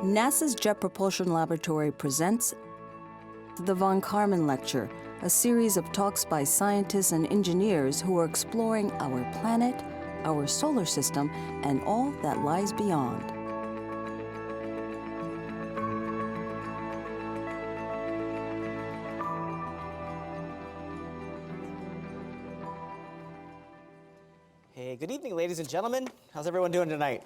NASA's Jet Propulsion Laboratory presents the Von Karman Lecture, a series of talks by scientists and engineers who are exploring our planet, our solar system, and all that lies beyond. Hey, good evening, ladies and gentlemen. How's everyone doing tonight?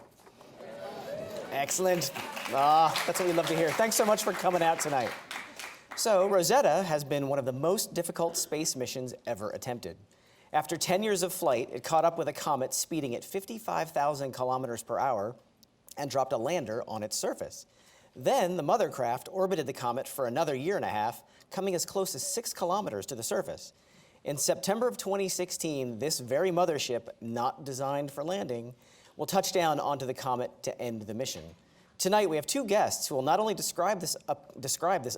Excellent. That's what we love to hear. Thanks so much for coming out tonight. So, Rosetta has been one of the most difficult space missions ever attempted. After 10 years of flight, it caught up with a comet speeding at 55,000 kilometers per hour and dropped a lander on its surface. Then, the mother craft orbited the comet for another year and a half, coming as close as 6 kilometers to the surface. In September of 2016, this very mothership, not designed for landing, will touch down onto the comet to end the mission. Tonight, we have two guests who will not only describe this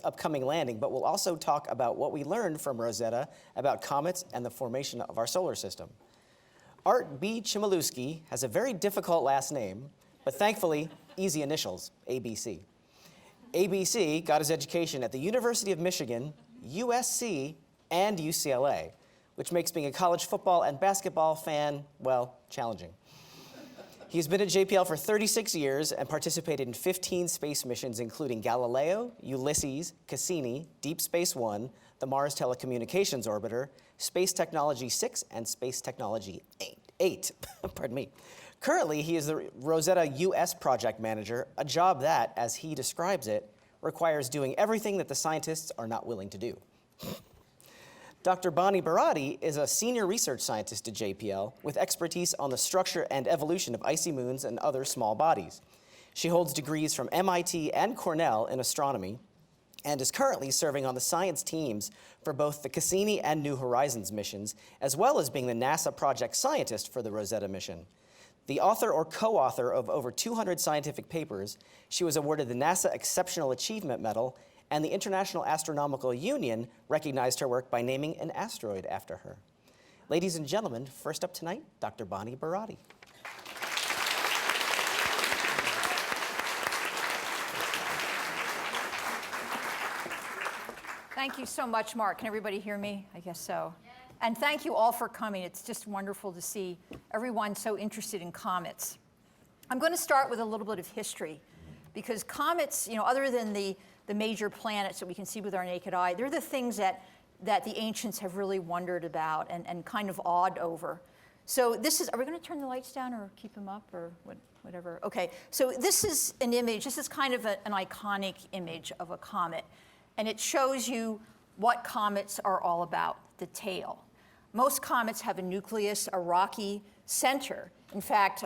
upcoming landing, but will also talk about what we learned from Rosetta about comets and the formation of our solar system. Art B. Chmielewski has a very difficult last name, but thankfully, easy initials, ABC. ABC got his education at the University of Michigan, USC, and UCLA, which makes being a college football and basketball fan, well, challenging. He's been at JPL for 36 years and participated in 15 space missions, including Galileo, Ulysses, Cassini, Deep Space One, the Mars Telecommunications Orbiter, Space Technology 6, and Space Technology 8. Pardon me. Currently, he is the Rosetta US Project Manager, a job that, as he describes it, requires doing everything that the scientists are not willing to do. Dr. Buratti is a senior research scientist at JPL with expertise on the structure and evolution of icy moons and other small bodies. She holds degrees from MIT and Cornell in astronomy and is currently serving on the science teams for both the Cassini and New Horizons missions, as well as being the NASA project scientist for the Rosetta mission. The author or co-author of over 200 scientific papers, she was awarded the NASA Exceptional Achievement Medal, and the International Astronomical Union recognized her work by naming an asteroid after her. Ladies and gentlemen, first up tonight, Dr. Buratti. Thank you so much, Mark. Can everybody hear me? I guess so. And thank you all for coming. It's just wonderful to see everyone so interested in comets. I'm going to start with a little bit of history, because comets, other than the major planets that we can see with our naked eye, they're the things that the ancients have really wondered about and kind of awed over. So this is, are we going to turn the lights down or keep them up or whatever? Okay, so this is an image, this is kind of an iconic image of a comet. And it shows you what comets are all about, the tail. Most comets have a nucleus, a rocky center. In fact,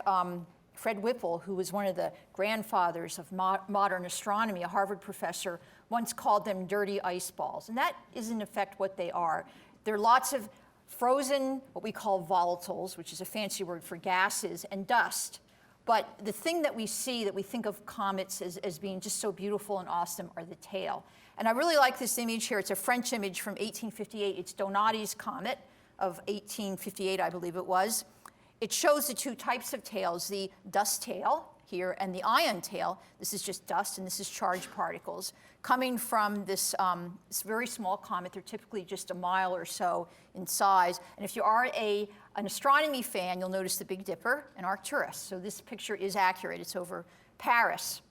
Fred Whipple, who was one of the grandfathers of modern astronomy, a Harvard professor, once called them dirty ice balls. And that is, in effect, what they are. There are lots of frozen, what we call volatiles, which is a fancy word for gases, and dust. But the thing that we see, that we think of comets as being just so beautiful and awesome, are the tail. And I really like this image here. It's a French image from 1858. It's Donati's comet of 1858, I believe it was. It shows the two types of tails, the dust tail here and the ion tail. This is just dust and this is charged particles coming from this very small comet. They're typically just a mile or so in size. And if you are an astronomy fan, you'll notice the Big Dipper and Arcturus. So this picture is accurate. It's over Paris.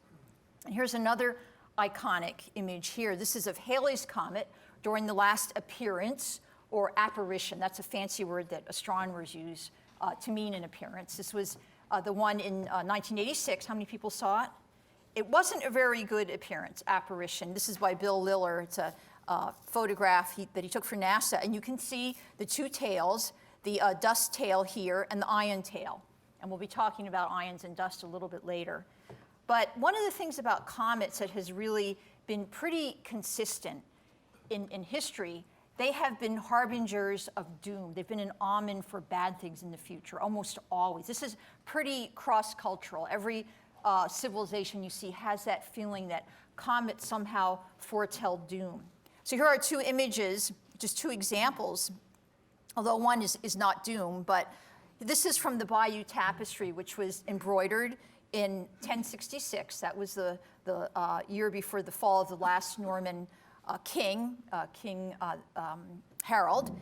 And here's another iconic image here. This is of Halley's Comet during the last appearance or apparition. That's a fancy word that astronomers use to mean an appearance. This was the one in 1986. How many people saw it? It wasn't a very good appearance, apparition. This is by Bill Liller. It's a photograph that he took for NASA. And you can see the two tails, the dust tail here and the ion tail. And we'll be talking about ions and dust a little bit later. But one of the things about comets that has really been pretty consistent in history, they have been harbingers of doom. They've been an omen for bad things in the future, almost always. This is pretty cross-cultural. Every civilization you see has that feeling that comets somehow foretell doom. So here are two images, just two examples, although one is not doom, but this is from the Bayeux Tapestry, which was embroidered in 1066. That was the year before the fall of the last Norman king, King Harold.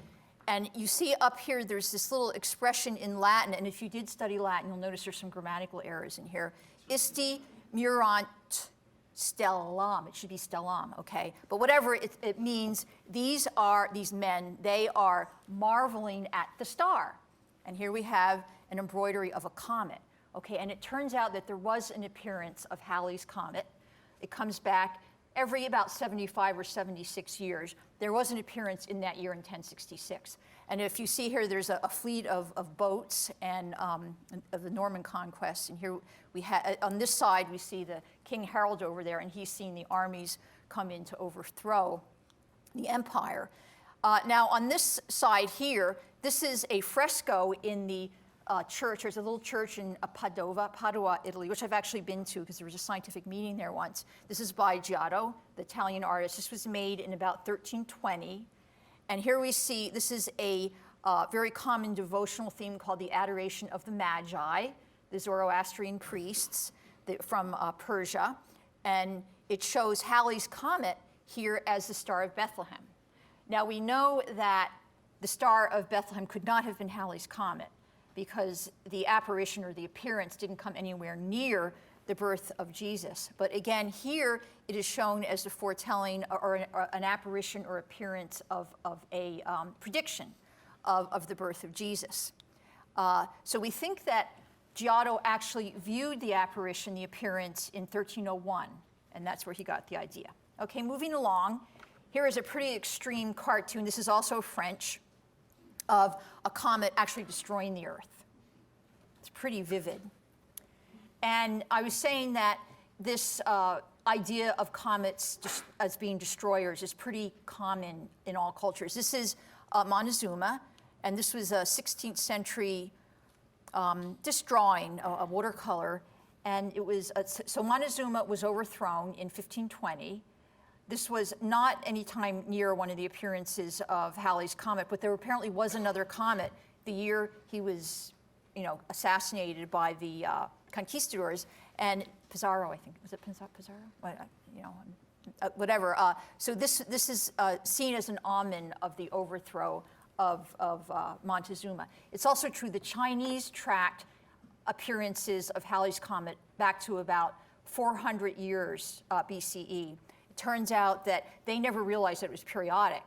And you see up here, there's this little expression in Latin, and if you did study Latin, you'll notice there's some grammatical errors in here. Isti murant stellam. It should be stellam, okay? But whatever it means, these men, they are marveling at the star. And here we have an embroidery of a comet, okay? And it turns out that there was an appearance of Halley's Comet. It comes back every about 75 or 76 years. There was an appearance in that year in 1066. And if you see here, there's a fleet of boats and of the Norman conquest. And here we have, on this side, we see the King Harold over there, and he's seen the armies come in to overthrow the empire. Now, on this side here, this is a fresco in the church. There's a little church in Padua, Italy, which I've actually been to because there was a scientific meeting there once. This is by Giotto, the Italian artist. This was made in about 1320. And here we see, this is a very common devotional theme called the Adoration of the Magi, the Zoroastrian priests from Persia. And it shows Halley's Comet here as the Star of Bethlehem. Now, we know that the Star of Bethlehem could not have been Halley's Comet, because the apparition or the appearance didn't come anywhere near the birth of Jesus. But again, here it is shown as the foretelling or an apparition or appearance of a prediction of the birth of Jesus. So we think that Giotto actually viewed the apparition, the appearance, in 1301, and that's where he got the idea. Okay, moving along, here is a pretty extreme cartoon. This is also French, of a comet actually destroying the Earth. It's pretty vivid. And I was saying that this idea of comets as being destroyers is pretty common in all cultures. This is Montezuma, and this was a 16th century just drawing, a watercolor. And it was, so Montezuma was overthrown in 1520. This was not any time near one of the appearances of Halley's Comet, but there apparently was another comet the year he was, assassinated by the conquistadors, and Pizarro, I think, was it Pizarro? Whatever. So this is seen as an omen of the overthrow of Montezuma. It's also true the Chinese tracked appearances of Halley's Comet back to about 400 years BCE. Turns out that they never realized that it was periodic.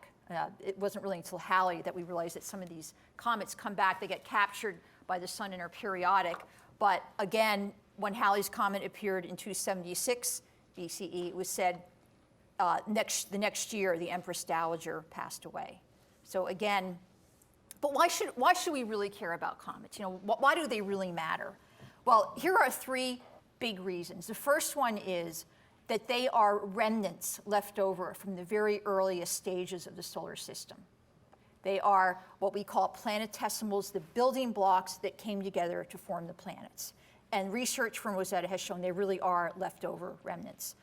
It wasn't really until Halley that we realized that some of these comets come back. They get captured by the sun and are periodic. But again, when Halley's Comet appeared in 276 BCE, it was said the next year the Empress Dowager passed away. So again, but why should we really care about comets? Why do they really matter? Well, here are three big reasons. The first one is that they are remnants left over from the very earliest stages of the solar system. They are what we call planetesimals, the building blocks that came together to form the planets. And research from Rosetta has shown they really are leftover remnants.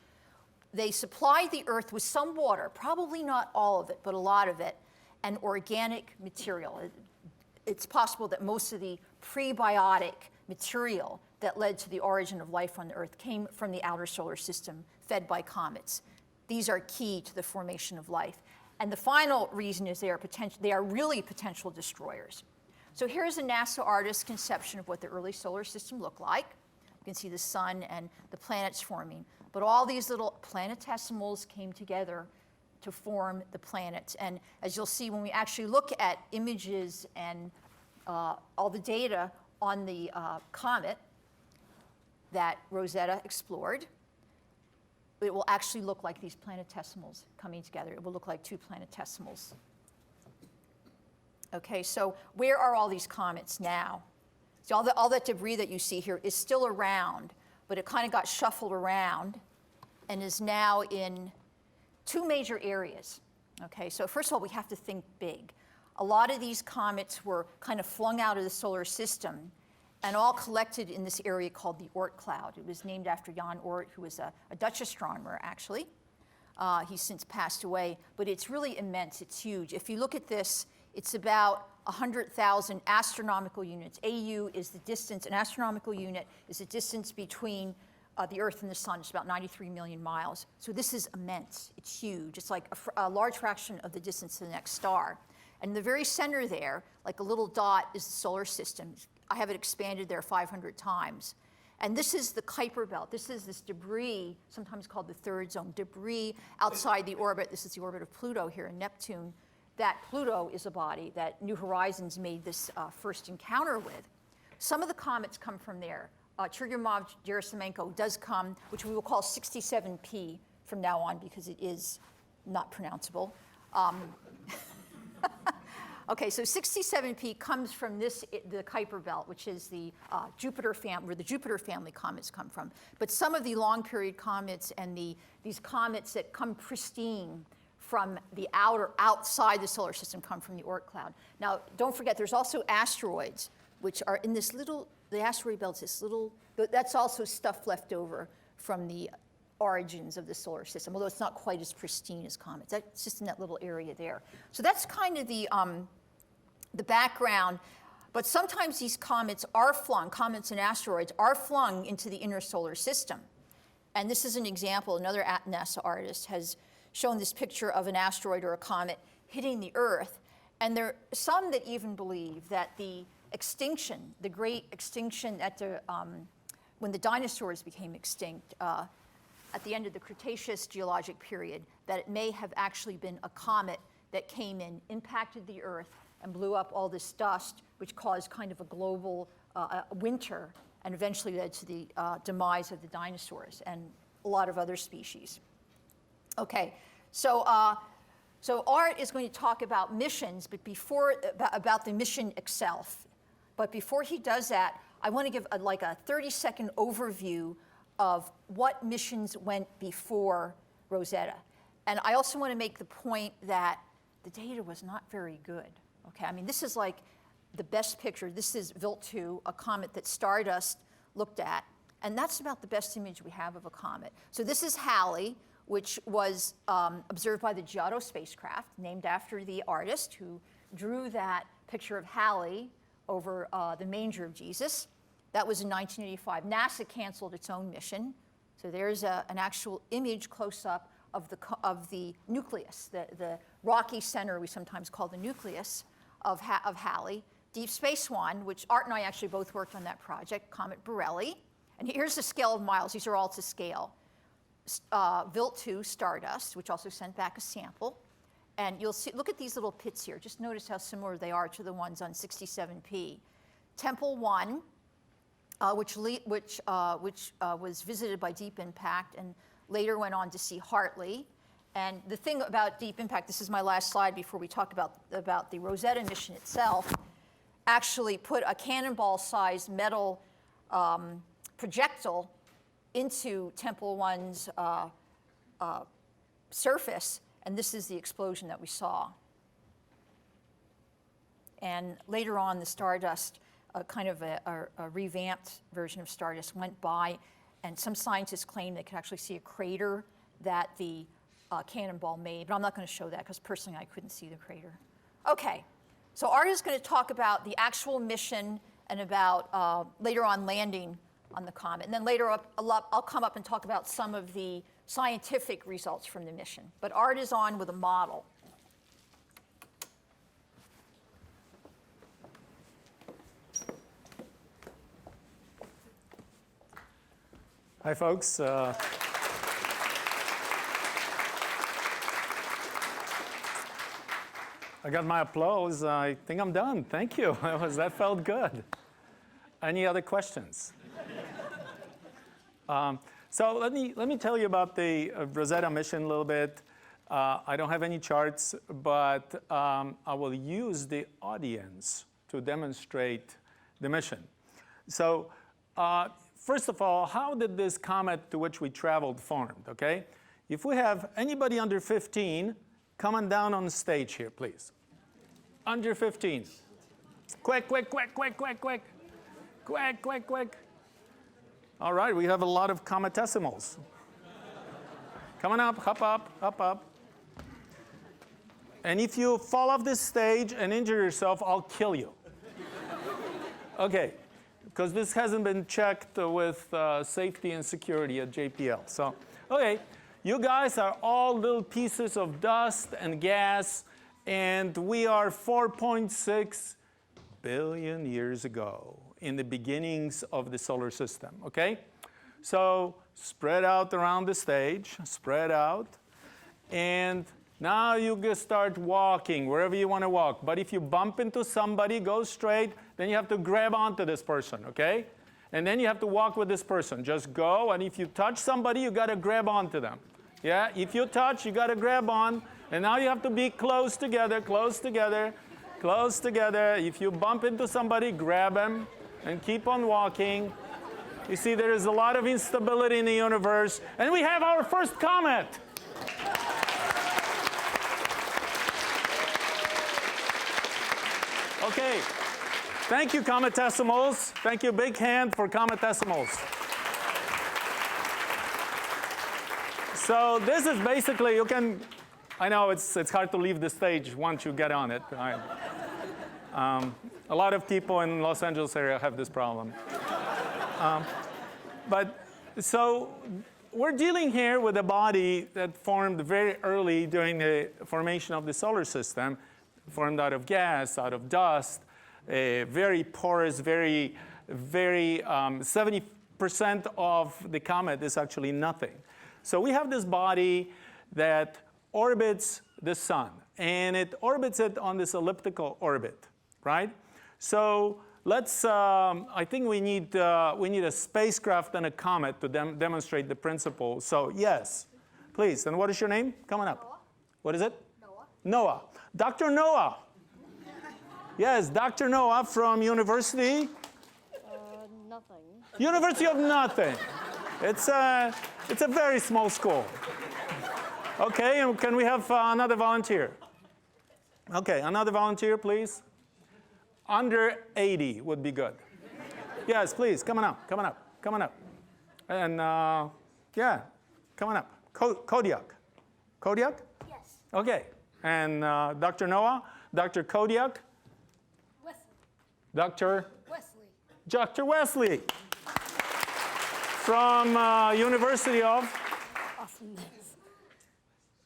They supplied the Earth with some water, probably not all of it, but a lot of it, and organic material. It's possible that most of the prebiotic material that led to the origin of life on the Earth came from the outer solar system, fed by comets. These are key to the formation of life. And the final reason is they are really potential destroyers. So here's a NASA artist's conception of what the early solar system looked like. You can see the sun and the planets forming. But all these little planetesimals came together to form the planets. And as you'll see, when we actually look at images and all the data on the comet that Rosetta explored, it will actually look like these planetesimals coming together. It will look like two planetesimals. Okay, so where are all these comets now? So all that debris that you see here is still around, but it kind of got shuffled around and is now in two major areas. Okay, so first of all, we have to think big. A lot of these comets were kind of flung out of the solar system and all collected in this area called the Oort cloud. It was named after Jan Oort, who was a Dutch astronomer, actually. He's since passed away, but it's really immense. It's huge. If you look at this, it's about 100,000 astronomical units. AU is the distance, an astronomical unit is the distance between the Earth and the Sun. It's about 93 million miles. So this is immense. It's huge. It's like a large fraction of the distance to the next star. And in the very center there, like a little dot, is the solar system. I have it expanded there 500 times. And this is the Kuiper belt. This is this debris, sometimes called the third zone, debris outside the orbit. This is the orbit of Pluto here in Neptune. That Pluto is a body that New Horizons made this first encounter with. Some of the comets come from there. Churyumov-Gerasimenko does come, which we will call 67P from now on because it is not pronounceable. Okay, so 67P comes from the Kuiper belt, which is the Jupiter family, where the Jupiter family comets come from. But some of the long period comets and these comets that come pristine from the outside the solar system come from the Oort cloud. Now, don't forget, there's also asteroids, which are in this little, the asteroid belt's this little, that's also stuff left over from the origins of the solar system, although it's not quite as pristine as comets. That's just in that little area there. So that's kind of the background. But sometimes these comets are flung, comets and asteroids are flung into the inner solar system. And this is an example. Another NASA artist has shown this picture of an asteroid or a comet hitting the Earth. And there are some that even believe that the extinction, the great extinction at when the dinosaurs became extinct at the end of the Cretaceous geologic period, that it may have actually been a comet that came in, impacted the Earth, and blew up all this dust, which caused kind of a global winter, and eventually led to the demise of the dinosaurs and a lot of other species. Okay, so Art is going to talk about missions, but about the mission itself. But before he does that, I want to give a 30-second overview of what missions went before Rosetta. And I also want to make the point that the data was not very good. Okay, I mean, this is like the best picture. This is Wild 2, a comet that Stardust looked at. And that's about the best image we have of a comet. So this is Halley, which was observed by the Giotto spacecraft, named after the artist who drew that picture of Halley over the manger of Jesus. That was in 1985. NASA canceled its own mission. So there's an actual image close up of the nucleus, the rocky center we sometimes call the nucleus of Halley. Deep Space One, which Art and I actually both worked on that project, Comet Borrelli. And here's the scale of miles. These are all to scale. Wild 2, Stardust, which also sent back a sample. And you'll see, look at these little pits here. Just notice how similar they are to the ones on 67P. Temple 1, which was visited by Deep Impact and later went on to see Hartley. And the thing about Deep Impact, this is my last slide before we talk about the Rosetta mission itself, actually put a cannonball-sized metal projectile into Temple 1's surface, and this is the explosion that we saw. And later on, the Stardust, kind of a revamped version of Stardust, went by, and some scientists claim they could actually see a crater that the cannonball made, but I'm not going to show that because personally I couldn't see the crater. Okay, so Art is going to talk about the actual mission and about later on landing on the comet. And then later up, I'll come up and talk about some of the scientific results from the mission. But Art is on with a model. Hi, folks. I got my applause. I think I'm done. Thank you. That felt good. Any other questions? So let me tell you about the Rosetta mission a little bit. I don't have any charts, but I will use the audience to demonstrate the mission. So first of all, how did this comet to which we traveled formed, okay? If we have anybody under 15, come on down on the stage here, please. Under 15. Quick, quick, quick, quick, quick, quick. Quick, quick, quick. All right, we have a lot of cometesimals. Come on up, hop up, hop up. And if you fall off this stage and injure yourself, I'll kill you. Okay, because this hasn't been checked with safety and security at JPL. So, okay, you guys are all little pieces of dust and gas, and we are 4.6 billion years ago in the beginnings of the solar system, okay? So spread out around the stage, spread out, and now you can start walking wherever you want to walk. But if you bump into somebody, go straight, then you have to grab onto this person, okay? And then you have to walk with this person. Just go, and if you touch somebody, you got to grab onto them. Yeah, if you touch, you got to grab on, and now you have to be close together, close together, close together. If you bump into somebody, grab them, and keep on walking. You see, there is a lot of instability in the universe, and we have our first comet. Okay, thank you, cometesimals. Thank you, big hand for cometesimals. So this is basically, you can, I know it's hard to leave the stage once you get on it. A lot of people in Los Angeles area have this problem. But so we're dealing here with a body that formed very early during the formation of the solar system, formed out of gas, out of dust, very porous, very 70% of the comet is actually nothing. So we have this body that orbits the sun, and it orbits it on this elliptical orbit, right? So let's, I think we need a spacecraft and a comet to demonstrate the principle. So yes, please. And what is your name? Come on up. Noah. What is it? Noah. Noah. Dr. Noah. Yes, Dr. Noah from University? Nothing. University of Nothing. It's a very small school. Okay, and can we have another volunteer? Okay, another volunteer, please. Under 80 would be good. Yes, please, come on up, come on up, come on up. And yeah, come on up. Kodiak. Kodiak? Yes. Okay, and Dr. Noah, Dr. Kodiak, Wesley. Dr. Wesley. Dr. Wesley from University of? Awesomeness.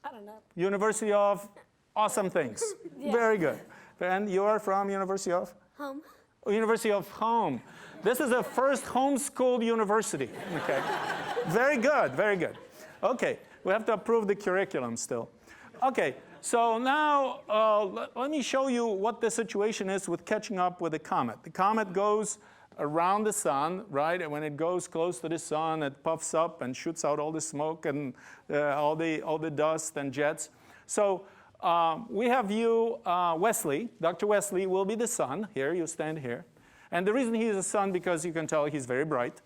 I don't know. University of Awesome Things. Yeah. Very good. And you are from University of? Home. University of Home. This is the first homeschooled university. Okay. Very good, very good. Okay, we have to approve the curriculum still. Okay, so now let me show you what the situation is with catching up with the comet. The comet goes around the sun, right? And when it goes close to the sun, it puffs up and shoots out all the smoke and all the dust and jets. So we have you, Wesley. Dr. Wesley will be the sun. Here, you stand here. And the reason he's a sun, because you can tell he's very bright.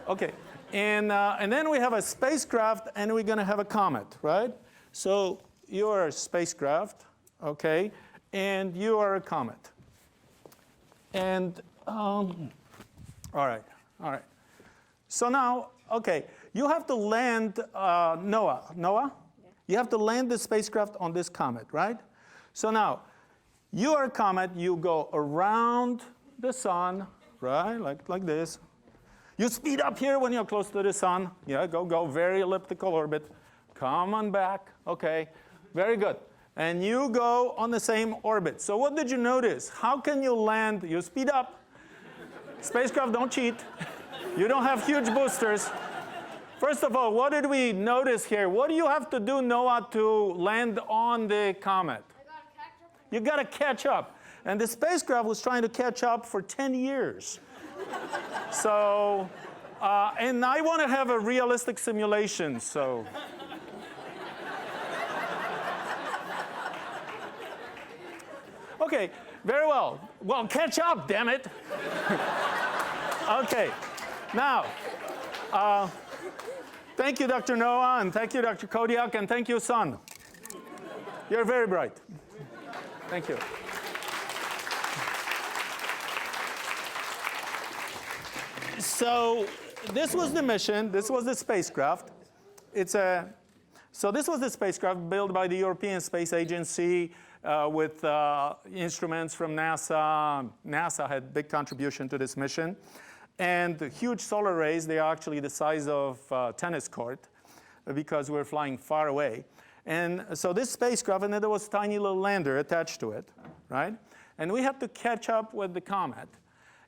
Okay, and then we have a spacecraft, and we're going to have a comet, right? So you're a spacecraft, okay, and you are a comet. And, all right. So now, okay, you have to land, Noah? Yeah. You have to land the spacecraft on this comet, right? So now, you are a comet, you go around the sun, right, like this. You speed up here when you're close to the sun. Yeah, go, very elliptical orbit. Come on back, okay, very good. And you go on the same orbit. So what did you notice? How can you land? You speed up. Spacecraft don't cheat. You don't have huge boosters. First of all, what did we notice here? What do you have to do, Noah, to land on the comet? You got to catch up. And the spacecraft was trying to catch up for 10 years. So, and I want to have a realistic simulation, so. Okay, very well. Well, catch up, damn it. Okay, now, thank you, Dr. Noah, and thank you, Dr. Kodiak, and thank you, son. You're very bright. Thank you. So this was the mission. This was the spacecraft. It's a So this was the spacecraft built by the European Space Agency with instruments from NASA. NASA had big contribution to this mission. And the huge solar arrays, they are actually the size of a tennis court because we're flying far away. And so this spacecraft, and then there was a tiny little lander attached to it, right? And we had to catch up with the comet.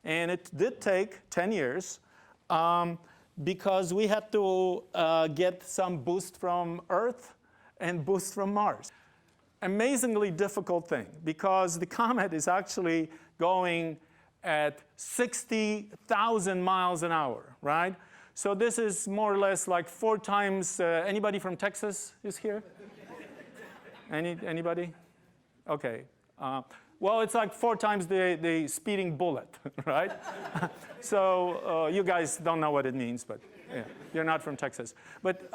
And it did take 10 years. Because we had to get some boost from Earth and boost from Mars. Amazingly difficult thing, because the comet is actually going at 60,000 miles an hour, right? So this is more or less like 4 times, anybody from Texas is here? Anybody? Okay. Well, it's like 4 times the speeding bullet, right? So you guys don't know what it means, but yeah, you're not from Texas. But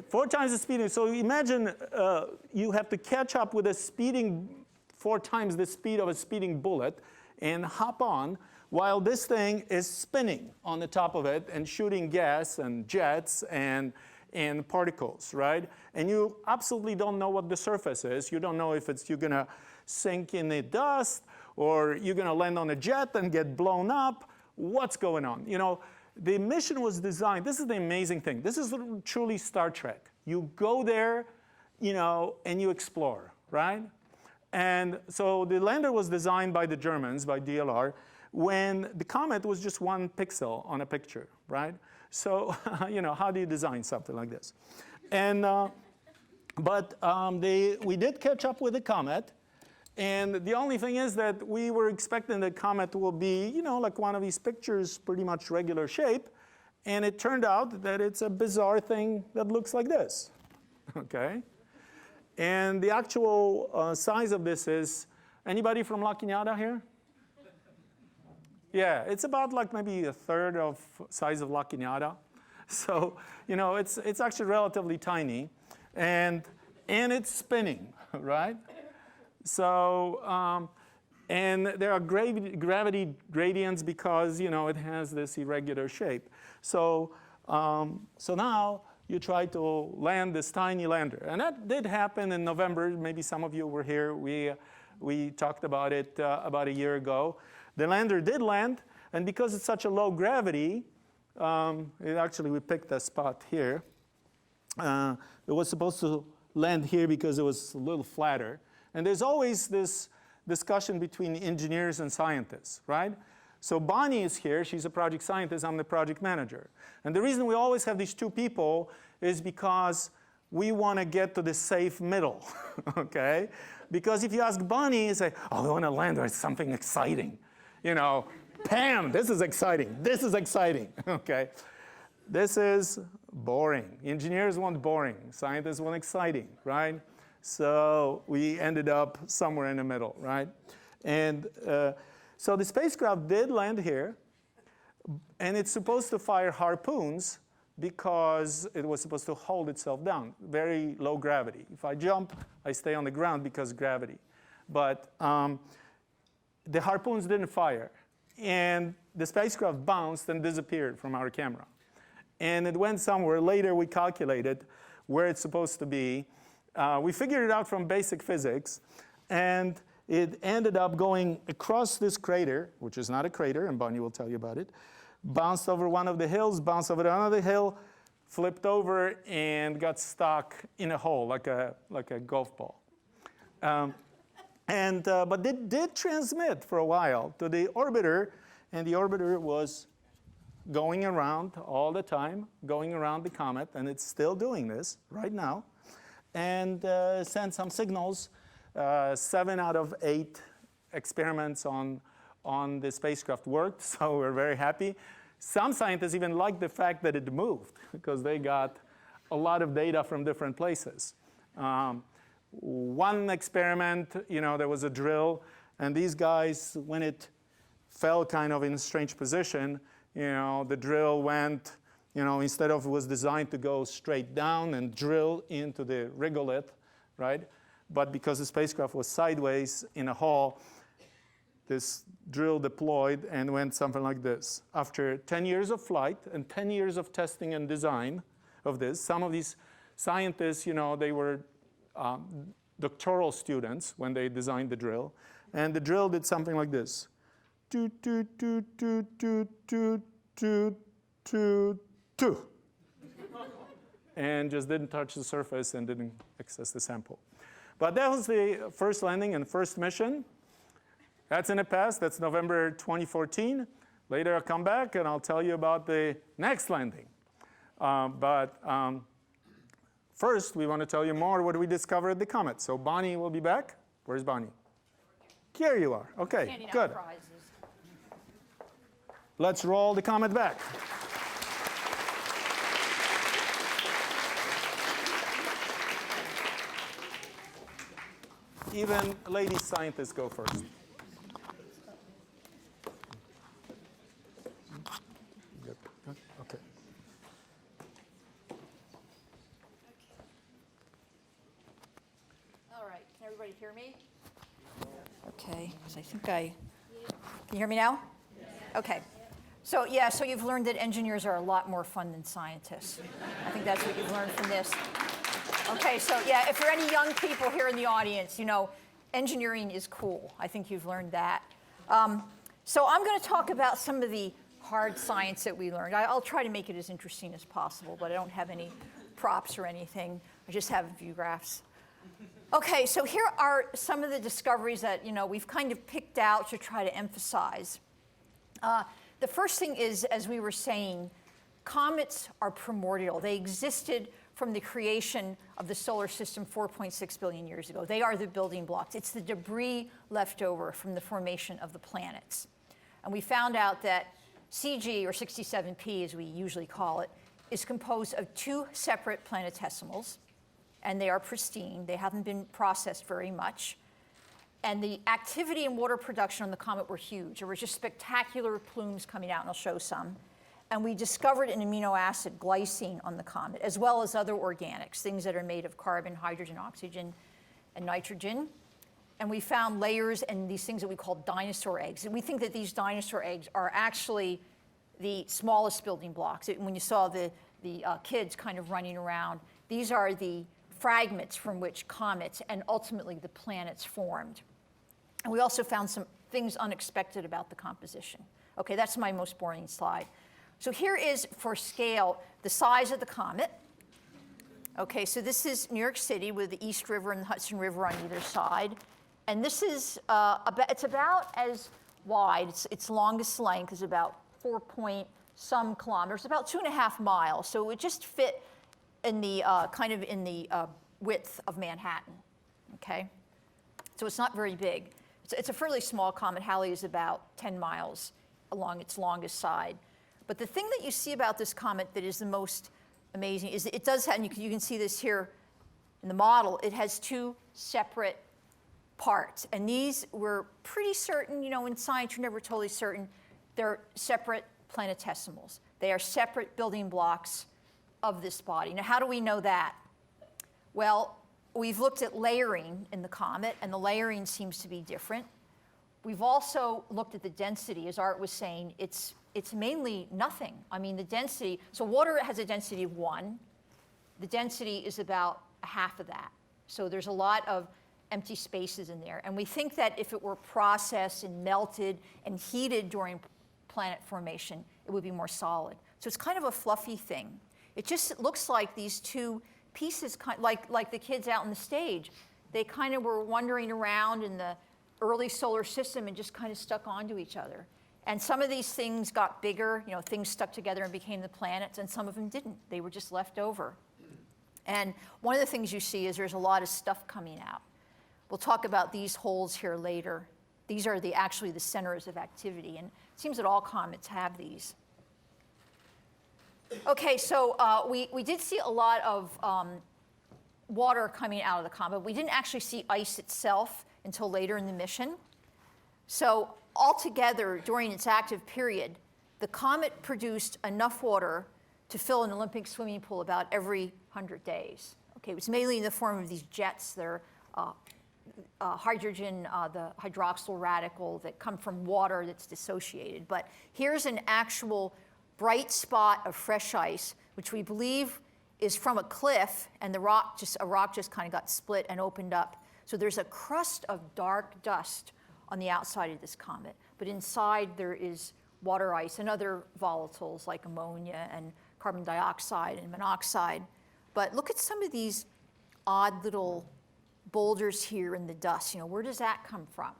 4 times the speeding. So imagine you have to catch up with a speeding 4 times the speed of a speeding bullet and hop on while this thing is spinning on the top of it and shooting gas and jets and particles, right? And you absolutely don't know what the surface is. You don't know if you're going to sink in the dust or you're going to land on a jet and get blown up. What's going on? You know, the mission was designed. This is the amazing thing. This is truly Star Trek. You go there, you know, and you explore, right? And so the lander was designed by the Germans, by DLR, when the comet was just 1 pixel on a picture, right? So, you know, how do you design something like this? And, we did catch up with the comet. And the only thing is that we were expecting the comet will be, you know, like one of these pictures, pretty much regular shape. And it turned out that it's a bizarre thing that looks like this, okay? And the actual size of this is, anybody from La Cañada here? Yeah, it's about like maybe 1/3 of size of La Cañada. So, you know, it's actually relatively tiny. And it's spinning, right? So, and there are gravity gradients because, you know, it has this irregular shape. So, so now you try to land this tiny lander. And that did happen in November. Maybe some of you were here. We talked about it about a year ago. The lander did land. And because it's such a low gravity, we picked a spot here. It was supposed to land here because it was a little flatter. And there's always this discussion between engineers and scientists, right? So Bonnie is here. She's a project scientist. I'm the project manager. And the reason we always have these 2 people is because we want to get to the safe middle, okay? Because if you ask Bonnie, you say, oh, we want to land on something exciting. You know, Pam, this is exciting. This is exciting, okay? This is boring. Engineers want boring. Scientists want exciting, right? So we ended up somewhere in the middle, right? And so the spacecraft did land here, and it's supposed to fire harpoons because it was supposed to hold itself down, very low gravity. If I jump, I stay on the ground because gravity. But the harpoons didn't fire, and the spacecraft bounced and disappeared from our camera. And it went somewhere. Later, we calculated where it's supposed to be. We figured it out from basic physics, and it ended up going across this crater, which is not a crater, and Bonnie will tell you about it, bounced over one of the hills, bounced over another hill, flipped over, and got stuck in a hole, like a golf ball. But it did transmit for a while to the orbiter, and the orbiter was going around all the time, going around the comet, and it's still doing this right now. And send some signals. 7 out of 8 experiments on the spacecraft worked, so we're very happy. Some scientists even liked the fact that it moved because they got a lot of data from different places. One experiment, you know, there was a drill, and these guys, when it fell kind of in a strange position, you know, the drill went, you know, instead of it was designed to go straight down and drill into the regolith, right? But because the spacecraft was sideways in a hole, this drill deployed and went something like this. After 10 years of flight and 10 years of testing and design of this, some of these scientists, they were doctoral students when they designed the drill. And the drill did something like this. Toot, toot, toot, toot, toot, toot, toot, toot, toot. And just didn't touch the surface and didn't access the sample. But that was the first landing and first mission. That's in the past. That's November 2014. Later I'll come back and I'll tell you about the next landing. First, we want to tell you more what we discovered at the comet. So Bonnie will be back. Where's Bonnie? Here you are. Okay, Handing out good. prizes. Let's roll the comet back. Even lady scientists go first. Good. Okay. All right, can everybody hear me? Okay, so I think can you hear me now? Yes. Okay. So so you've learned that engineers are a lot more fun than scientists. I think that's what you've learned from this. Okay, so if there are any young people here in the audience, engineering is cool. I think you've learned that. So I'm going to talk about some of the hard science that we learned. I'll try to make it as interesting as possible, but I don't have any props or anything. I just have a few graphs. Okay, so here are some of the discoveries that we've kind of picked out to try to emphasize. The first thing is, as we were saying, comets are primordial. They existed from the creation of the solar system 4.6 billion years ago. They are the building blocks. It's the debris left over from the formation of the planets. And we found out that CG, or 67P as we usually call it, is composed of two separate planetesimals, and they are pristine. They haven't been processed very much. And the activity and water production on the comet were huge. There were just spectacular plumes coming out, and I'll show some. And we discovered an amino acid, glycine, on the comet, as well as other organics, things that are made of carbon, hydrogen, oxygen, and nitrogen. And we found layers and these things that we call dinosaur eggs. And we think that these dinosaur eggs are actually the smallest building blocks. When you saw the kids kind of running around, these are the fragments from which comets and ultimately the planets formed. And we also found some things unexpected about the composition. Okay, that's my most boring slide. So here is, for scale, the size of the comet. Okay, so this is New York City with the East River and the Hudson River on either side. And this is, it's about as wide. Its longest length is about 4-point-some kilometers, about 2.5 miles. So it would just fit in the kind of in the width of Manhattan. Okay, so it's not very big. It's a fairly small comet. Halley is about 10 miles along its longest side. But the thing that you see about this comet that is the most amazing is it does have, and you can see this here in the model, it has two separate parts. And these we're pretty certain, in science you're never totally certain, they're separate planetesimals. They are separate building blocks of this body. Now, how do we know that? Well, we've looked at layering in the comet, and the layering seems to be different. We've also looked at the density. As Art was saying, it's mainly nothing. I mean, the density, so water has a density of 1. The density is about half of that. So there's a lot of empty spaces in there. And we think that if it were processed and melted and heated during planet formation, it would be more solid. So it's kind of a fluffy thing. It just looks like these two pieces, like the kids out on the stage. They kind of were wandering around in the early solar system and just kind of stuck onto each other. And some of these things got bigger, things stuck together and became the planets, and some of them didn't. They were just left over. And one of the things you see is there's a lot of stuff coming out. We'll talk about these holes here later. These are actually the centers of activity, and it seems that all comets have these. Okay, so we did see a lot of water coming out of the comet. We didn't actually see ice itself until later in the mission. So altogether, during its active period, the comet produced enough water to fill an Olympic swimming pool about every 100 days. Okay, it was mainly in the form of these jets. They're hydrogen, the hydroxyl radical that come from water that's dissociated. But here's an actual bright spot of fresh ice, which we believe is from a cliff, and a rock just kind of got split and opened up. So there's a crust of dark dust on the outside of this comet, but inside there is water ice and other volatiles like ammonia and carbon dioxide and monoxide. But look at some of these odd little boulders here in the dust. Where does that come from?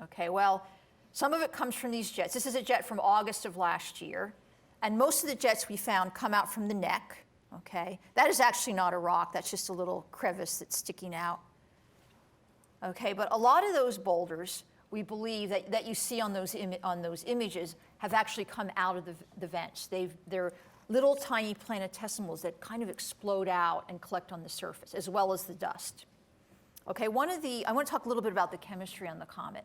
Okay, well, some of it comes from these jets. This is a jet from August of last year. And most of the jets we found come out from the neck, okay? That is actually not a rock. That's just a little crevice that's sticking out. Okay, but a lot of those boulders, we believe that you see on those images have actually come out of the vents. They're little tiny planetesimals that kind of explode out and collect on the surface, as well as the dust. Okay, I want to talk a little bit about the chemistry on the comet.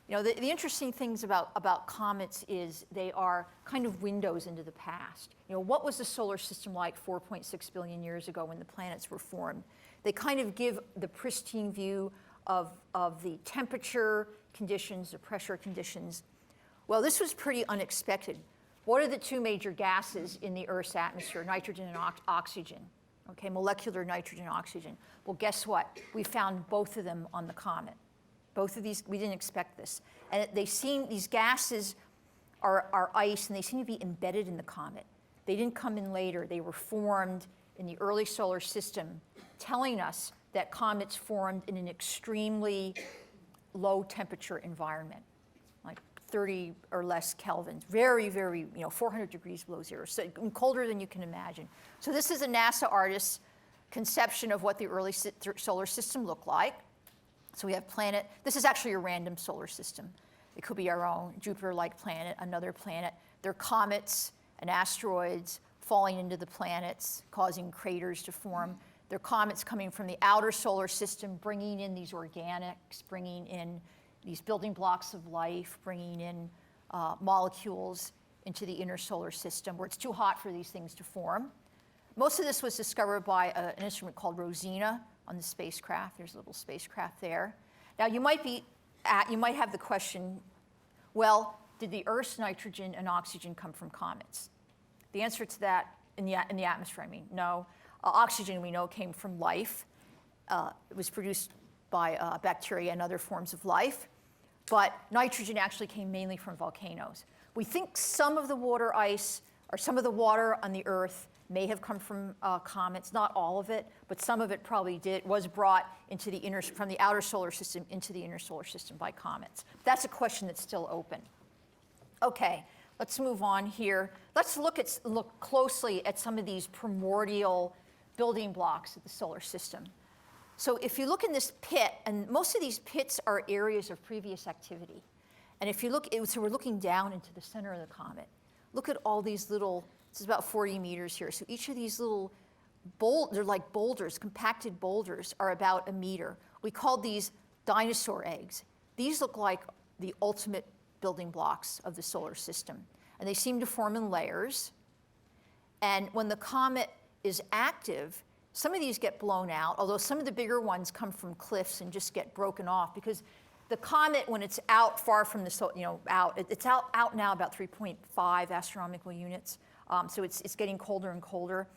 The interesting things about comets is they are kind of windows into the past. What was the solar system like 4.6 billion years ago when the planets were formed? They kind of give the pristine view of the temperature conditions, the pressure conditions. Well, this was pretty unexpected. What are the two major gases in the Earth's atmosphere? Nitrogen and oxygen. Okay, molecular nitrogen and oxygen. Well, guess what? We found both of them on the comet. Both of these, we didn't expect this. And these gases are ice, and they seem to be embedded in the comet. They didn't come in later. They were formed in the early solar system, telling us that comets formed in an extremely low temperature environment, like 30 or less Kelvin, very, very, 400 degrees below zero, so colder than you can imagine. So this is a NASA artist's conception of what the early solar system looked like. So we have planet. This is actually a random solar system. It could be our own Jupiter-like planet, another planet. They're comets and asteroids falling into the planets, causing craters to form. They're comets coming from the outer solar system, bringing in these organics, bringing in these building blocks of life, bringing in molecules into the inner solar system where it's too hot for these things to form. Most of this was discovered by an instrument called Rosetta on the spacecraft. There's a little spacecraft there. Now you might have the question, well, did the Earth's nitrogen and oxygen come from comets? The answer to that, in the atmosphere, no. Oxygen, we know, came from life. It was produced by bacteria and other forms of life. But nitrogen actually came mainly from volcanoes. We think some of the water ice, or some of the water on the Earth, may have come from comets, not all of it, but some of it probably was brought from the outer solar system into the inner solar system by comets. That's a question that's still open. Okay, let's move on here. Let's look closely at some of these primordial building blocks of the solar system. So if you look in this pit, and most of these pits are areas of previous activity. And if you look, so we're looking down into the center of the comet. Look at all these little, this is about 40 meters here. So each of these little they're like boulders, compacted boulders, are about a meter. We call these dinosaur eggs. These look like the ultimate building blocks of the solar system. And they seem to form in layers. And when the comet is active, some of these get blown out, although some of the bigger ones come from cliffs and just get broken off, because the comet, when it's out far from the, it's out now about 3.5 astronomical units. So it's getting colder and colder.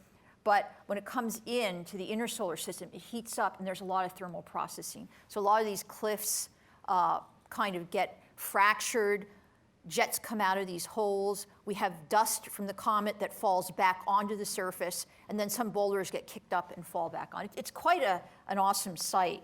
But when it comes into the inner solar system, it heats up, and there's a lot of thermal processing. So a lot of these cliffs kind of get fractured. Jets come out of these holes. We have dust from the comet that falls back onto the surface, and then some boulders get kicked up and fall back on. It's quite an awesome sight.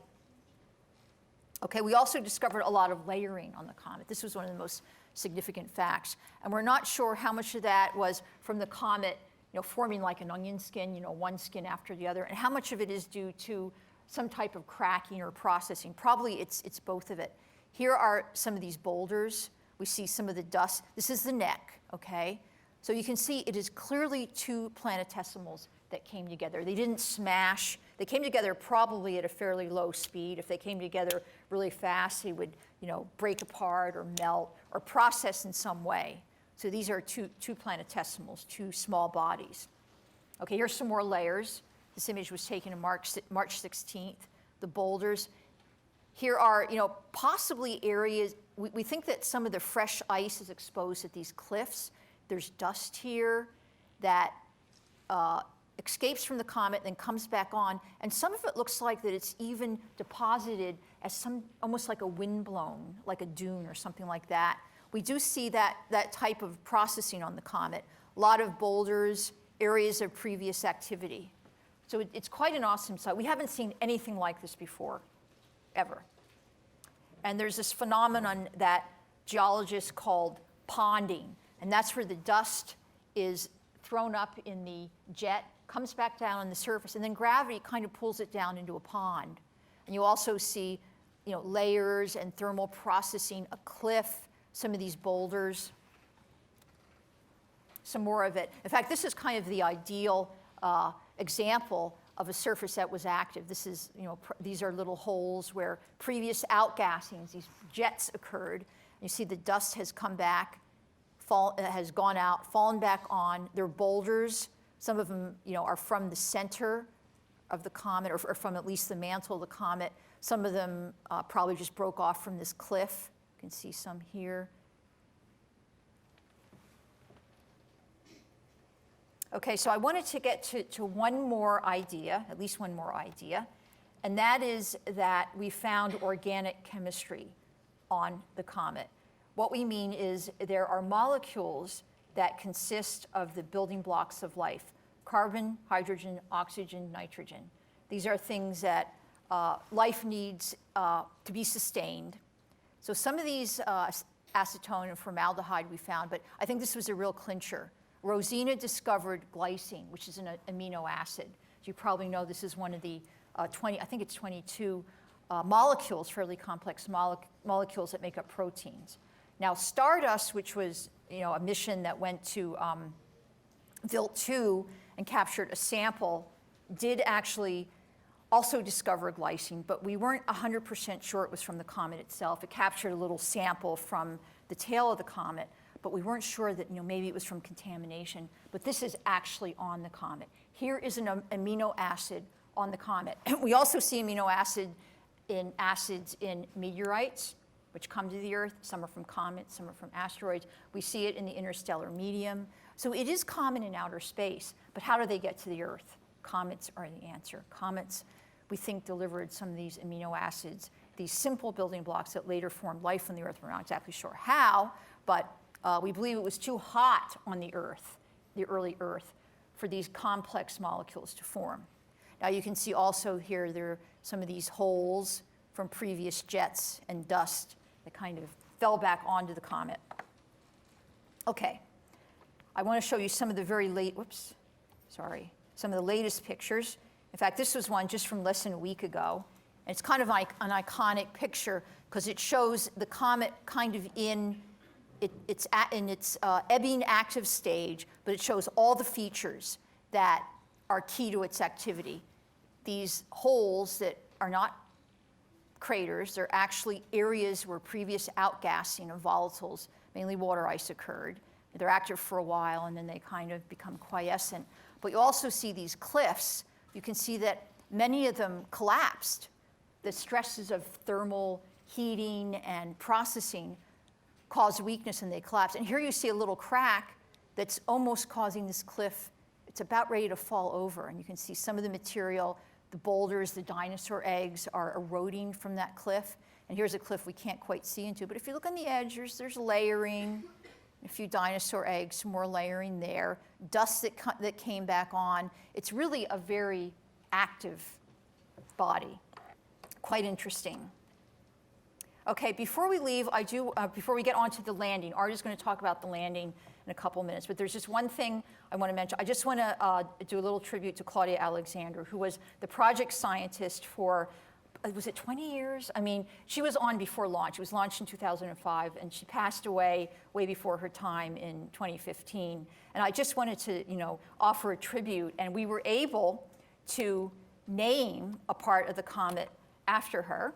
Okay, we also discovered a lot of layering on the comet. This was one of the most significant facts. And we're not sure how much of that was from the comet forming like an onion skin, one skin after the other, and how much of it is due to some type of cracking or processing. Probably it's both of it. Here are some of these boulders. We see some of the dust. This is the neck, okay? So you can see it is clearly two planetesimals that came together. They didn't smash. They came together probably at a fairly low speed. If they came together really fast, they would break apart or melt or process in some way. So these are two planetesimals, two small bodies. Okay, here's some more layers. This image was taken on March 16th, the boulders. Here are, possibly areas, we think that some of the fresh ice is exposed at these cliffs. There's dust here. that escapes from the comet, then comes back on, and some of it looks like that it's even deposited as almost like a windblown, like a dune or something like that. We do see that type of processing on the comet. A lot of boulders, areas of previous activity. So it's quite an awesome sight. We haven't seen anything like this before, ever. And there's this phenomenon that geologists called ponding, and that's where the dust is thrown up in the jet, comes back down on the surface, and then gravity kind of pulls it down into a pond. And you also see, layers and thermal processing, a cliff, some of these boulders, some more of it. In fact, this is kind of the ideal example of a surface that was active. This is, these are little holes where previous outgassings, these jets occurred. You see the dust has come back, has gone out, fallen back on. They're boulders. Some of them, are from the center of the comet, or from at least the mantle of the comet. Some of them probably just broke off from this cliff. You can see some here. Okay, so I wanted to get to one more idea, at least one more idea, and that is that we found organic chemistry on the comet. What we mean is there are molecules that consist of the building blocks of life: carbon, hydrogen, oxygen, nitrogen. These are things that life needs to be sustained. So some of these acetone and formaldehyde we found, but I think this was a real clincher. Rosina discovered glycine, which is an amino acid. As you probably know, this is one of the 22 molecules, fairly complex molecules that make up proteins. Now, Stardust, which was a mission that went to Vilt 2 and captured a sample, did actually also discover glycine, but we weren't 100% sure it was from the comet itself. It captured a little sample from the tail of the comet, but we weren't sure that maybe it was from contamination. But this is actually on the comet. Here is an amino acid on the comet. We also see amino acids in meteorites, which come to the Earth. Some are from comets, some are from asteroids. We see it in the interstellar medium. So it is common in outer space, but how do they get to the Earth? Comets are the answer. Comets, we think, delivered some of these amino acids, these simple building blocks that later formed life on the Earth. We're not exactly sure how, but we believe it was too hot on the Earth, the early Earth, for these complex molecules to form. Now you can see also here there are some of these holes from previous jets and dust that kind of fell back onto the comet. Okay, I want to show you some of the some of the latest pictures. In fact, this was one just from less than a week ago. And it's kind of like an iconic picture because it shows the comet kind of in its ebbing active stage, but it shows all the features that are key to its activity. These holes that are not craters, they're actually areas where previous outgassing of volatiles, mainly water ice, occurred. They're active for a while, and then they kind of become quiescent. But you also see these cliffs. You can see that many of them collapsed. The stresses of thermal heating and processing cause weakness, and they collapse. And here you see a little crack that's almost causing this cliff. It's about ready to fall over, and you can see some of the material, the boulders, the dinosaur eggs are eroding from that cliff. And here's a cliff we can't quite see into, but if you look on the edge, there's layering, a few dinosaur eggs, some more layering there, dust that came back on. It's really a very active body. Quite interesting. Okay, before we leave, before we get on to the landing, Art is going to talk about the landing in a couple minutes, but there's just one thing I want to mention. I just want to do a little tribute to Claudia Alexander, who was the project scientist for, was it 20 years? I mean, she was on before launch. It was launched in 2005, and she passed away way before her time in 2015. And I just wanted to, offer a tribute, and we were able to name a part of the comet after her.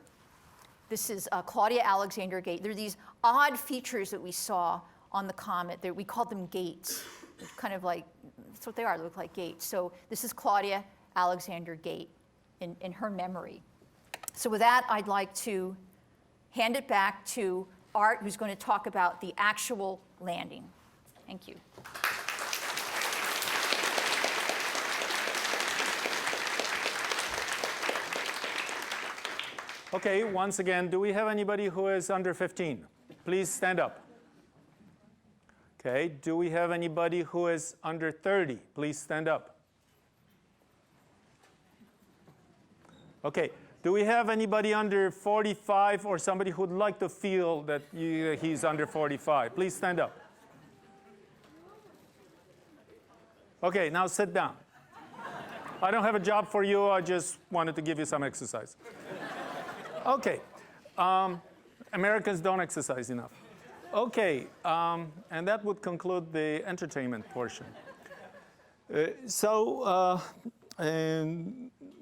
This is Claudia Alexander Gate. There are these odd features that we saw on the comet. We called them gates. They're kind of like, that's what they are. They look like gates. So this is Claudia Alexander Gate in her memory. So with that, I'd like to hand it back to Art, who's going to talk about the actual landing. Thank you. Okay, once again, do we have anybody who is under 15? Please stand up. Okay, do we have anybody who is under 30? Please stand up. Okay, do we have anybody under 45 or somebody who'd like to feel that he's under 45? Please stand up. Okay, now sit down. I don't have a job for you, I just wanted to give you some exercise. Okay, Americans don't exercise enough. Okay, and that would conclude the entertainment portion.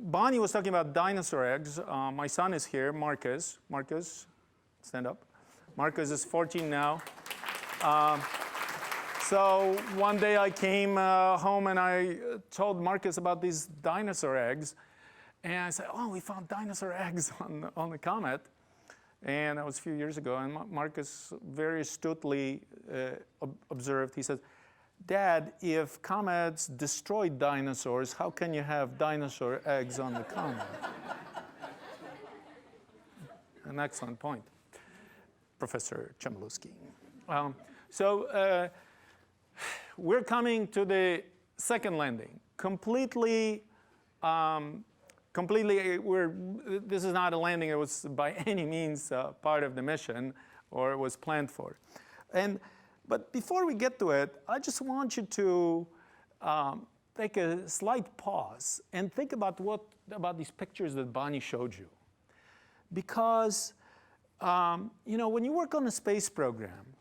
Bonnie was talking about dinosaur eggs. My son is here, Marcus. Marcus, stand up. Marcus is 14 now. So one day I came home and I told Marcus about these dinosaur eggs. And I said, oh, we found dinosaur eggs on the comet. And that was a few years ago. And Marcus very astutely observed, he said, Dad, if comets destroyed dinosaurs, how can you have dinosaur eggs on the comet? An excellent point, Professor Chmielewski. We're coming to the second landing. This is not a landing, it was by any means part of the mission, or it was planned for. But before we get to it, I just want you to take a slight pause and think about these pictures that Bonnie showed you. Because, when you work on a space program,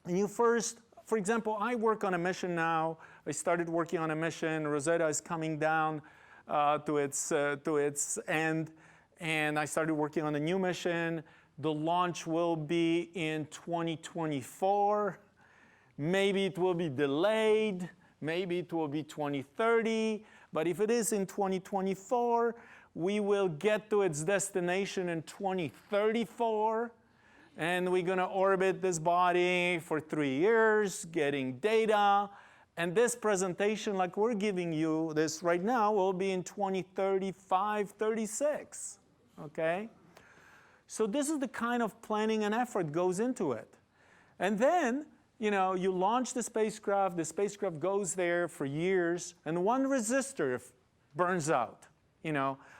and you first, for example, I work on a mission now. I started working on a mission. Rosetta is coming down to its end, and I started working on a new mission. The launch will be in 2024. Maybe it will be delayed. Maybe it will be 2030. But if it is in 2024, we will get to its destination in 2034. And we're going to orbit this body for 3 years, getting data. And this presentation, like we're giving you this right now, will be in 2035, 36. Okay? So this is the kind of planning and effort goes into it. And then, you launch the spacecraft goes there for years, and one resistor burns out.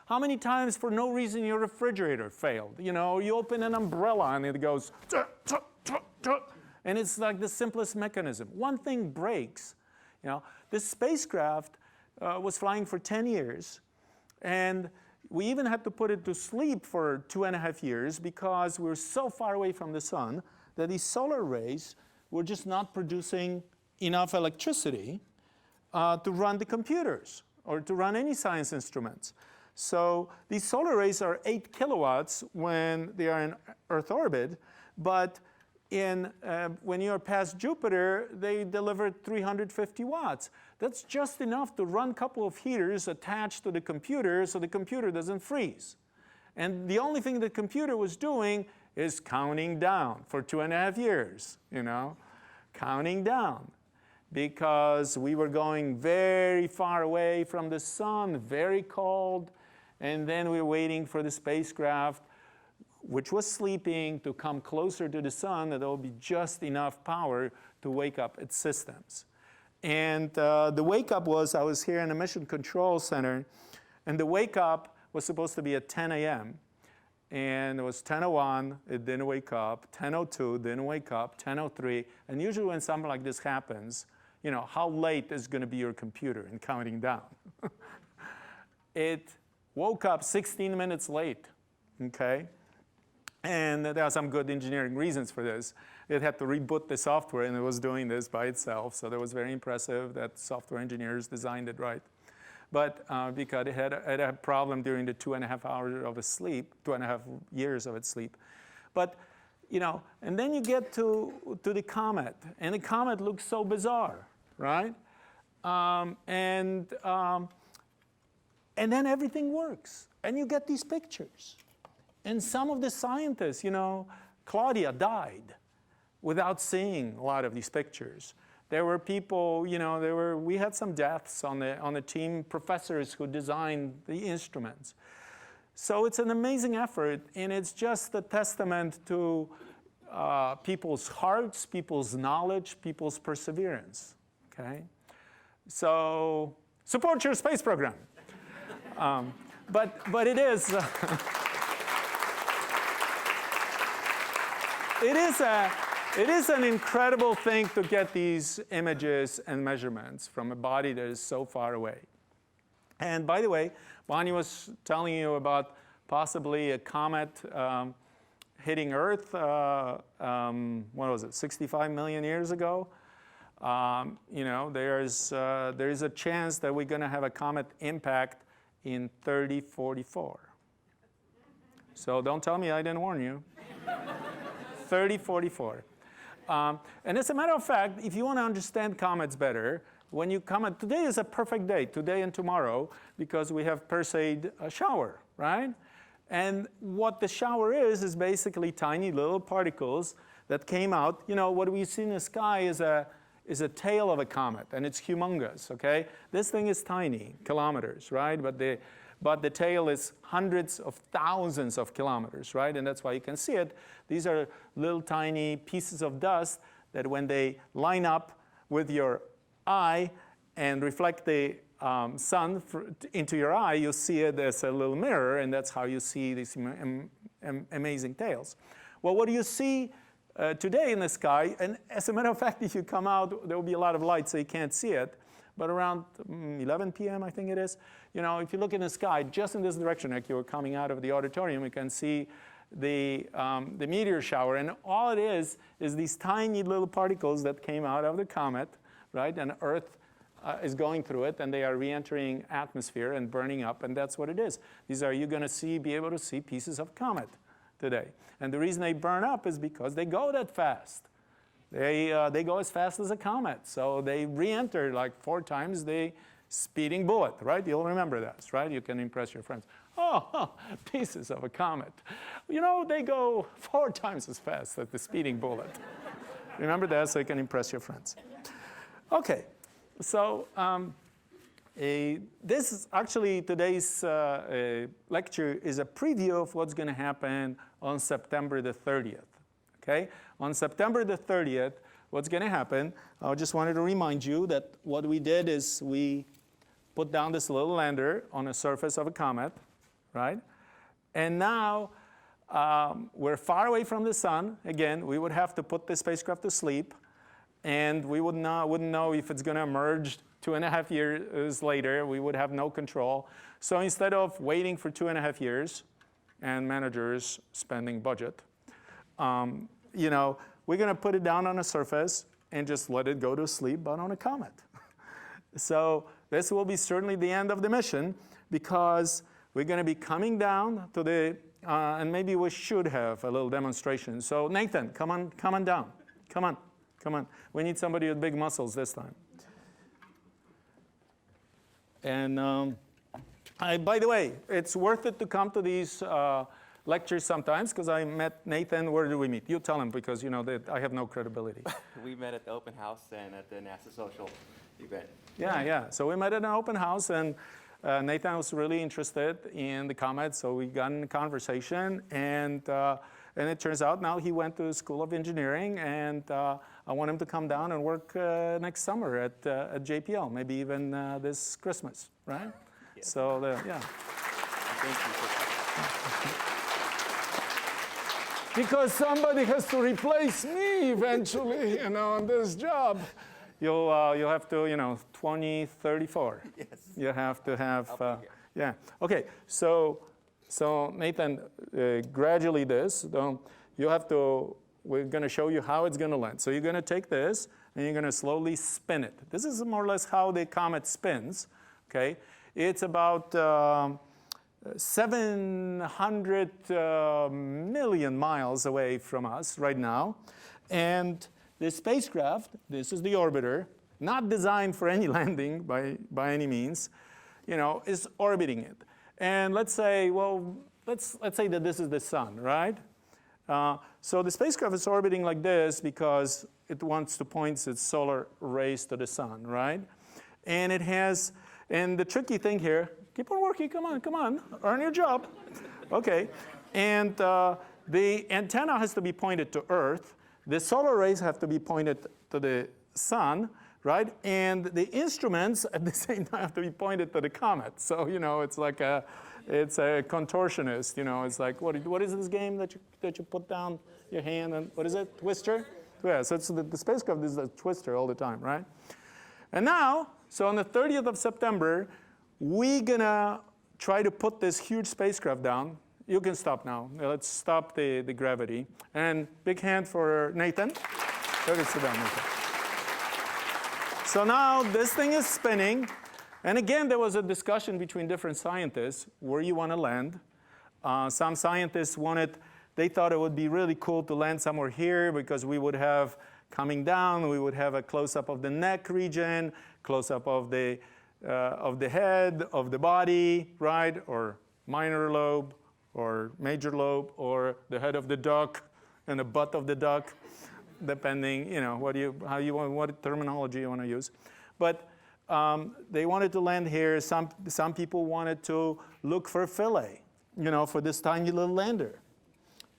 How many times for no reason your refrigerator failed? You open an umbrella and it goes, and it's like the simplest mechanism. One thing breaks. This spacecraft was flying for 10 years, and we even had to put it to sleep for 2.5 years because we were so far away from the sun that these solar rays were just not producing enough electricity to run the computers or to run any science instruments. So these solar rays are 8 kilowatts when they are in Earth orbit, but when you're past Jupiter, they deliver 350 watts. That's just enough to run a couple of heaters attached to the computer so the computer doesn't freeze. And the only thing the computer was doing is counting down for 2.5 years, counting down. Because we were going very far away from the sun, very cold, and then we were waiting for the spacecraft, which was sleeping, to come closer to the sun, that there will be just enough power to wake up its systems. And the wake up was, I was here in the Mission Control Center, and the wake up was supposed to be at 10 a.m. And it was 10:01, it didn't wake up, 10:02, didn't wake up, 10:03. And usually when something like this happens, how late is going to be your computer in counting down? It woke up 16 minutes late, okay? And there are some good engineering reasons for this. It had to reboot the software, and it was doing this by itself. So that was very impressive that software engineers designed it right. But because it had a problem during the 2.5 hours of its sleep, 2.5 years of its sleep. But, and then you get to the comet, and the comet looks so bizarre, right? And then everything works, and you get these pictures. And some of the scientists, Claudia died without seeing a lot of these pictures. There were people, we had some deaths on the team, professors who designed the instruments. So it's an amazing effort, and it's just a testament to people's hearts, people's knowledge, people's perseverance, okay? So support your space program. But it is, it is an incredible thing to get these images and measurements from a body that is so far away. And by the way, Bonnie was telling you about possibly a comet hitting Earth, what was it, 65 million years ago? You know, there's a chance that we're going to have a comet impact in 3044. So don't tell me I didn't warn you. 3044. And as a matter of fact, if you want to understand comets better, when you come, today is a perfect day, today and tomorrow, because we have Perseid shower, right? And what the shower is basically tiny little particles that came out. You know, what we see in the sky is a tail of a comet, and it's humongous, okay? This thing is tiny, kilometers, right? But the tail is hundreds of thousands of kilometers, right? And that's why you can see it. These are little tiny pieces of dust that when they line up with your eye and reflect the sun into your eye, you'll see it as a little mirror, and that's how you see these amazing tails. Well, what do you see today in the sky? And as a matter of fact, if you come out, there will be a lot of light, so you can't see it. But around 11 p.m., I think it is, you know, if you look in the sky, just in this direction, like you were coming out of the auditorium, you can see the meteor shower. And all it is these tiny little particles that came out of the comet, right? And Earth is going through it, and they are re-entering atmosphere and burning up, and that's what it is. These are, you're going to be able to see pieces of comet today. And the reason they burn up is because they go that fast. They go as fast as a comet, so they re-enter like 4 times the speeding bullet, right? You'll remember that, right? You can impress your friends. Oh, pieces of a comet. You know, they go 4 times as fast as the speeding bullet. Remember that so you can impress your friends. Okay, so this is actually today's lecture is a preview of what's going to happen on September the 30th. Okay, on September the 30th, what's going to happen? I just wanted to remind you that what we did is we put down this little lander on the surface of a comet, right? And now we're far away from the sun. Again, we would have to put the spacecraft to sleep, and we wouldn't know if it's going to emerge 2.5 years later. We would have no control. So instead of waiting for 2.5 years and managers spending budget, you know, we're going to put it down on a surface and just let it go to sleep, but on a comet. So this will be certainly the end of the mission, because we're going to be coming down to the, and maybe we should have a little demonstration. So Nathan, come on down. Come on. We need somebody with big muscles this time. And by the way, it's worth it to come to these lectures sometimes, because I met Nathan. Where did we meet? You tell him, because you know that I have no credibility. We met at the open house and at the NASA social event. Yeah. So we met at an open house, and Nathan was really interested in the comet, so we got in a conversation, and it turns out now he went to the School of Engineering, and I want him to come down and work next summer at JPL, maybe even this Christmas, right? Yeah. So, yeah. Thank you. Because somebody has to replace me eventually, you know, on this job. You'll have to, you know, 2034. Yes. You have to have, I'll be yeah. Okay, so Nathan, gradually this, you have to, we're going to show you how it's going to land. So you're going to take this, and you're going to slowly spin it. This is more or less how the comet spins, okay? It's about 700 million miles away from us right now. And the spacecraft, this is the orbiter, not designed for any landing by any means, you know, is orbiting it. And let's say, well, let's say that this is the sun, right? So the spacecraft is orbiting like this because it wants to point its solar rays to the sun, right? And it has, and the tricky thing here, Keep on working, come on, earn your job. Okay, and the antenna has to be pointed to Earth. The solar rays have to be pointed to the sun, right? And the instruments at the same time have to be pointed to the comet. So, you know, it's like it's a contortionist, you know. It's like, what is this game that you put down your hand and, what is it, twister? Yeah, so it's the spacecraft is a twister all the time, right? And now, so on the 30th of September, we're gonna try to put this huge spacecraft down. You can stop now. Let's stop the gravity. And big hand for Nathan. Go sit down, Nathan. So now this thing is spinning. And again, there was a discussion between different scientists where you want to land. Some scientists they thought it would be really cool to land somewhere here because we would have, coming down, we would have a close-up of the neck region, close-up of the head, of the body, right? Or minor lobe, or major lobe, or the head of the duck and the butt of the duck, depending, you know, what terminology you want to use. But they wanted to land here. Some people wanted to look for Philae, you know, for this tiny little lander.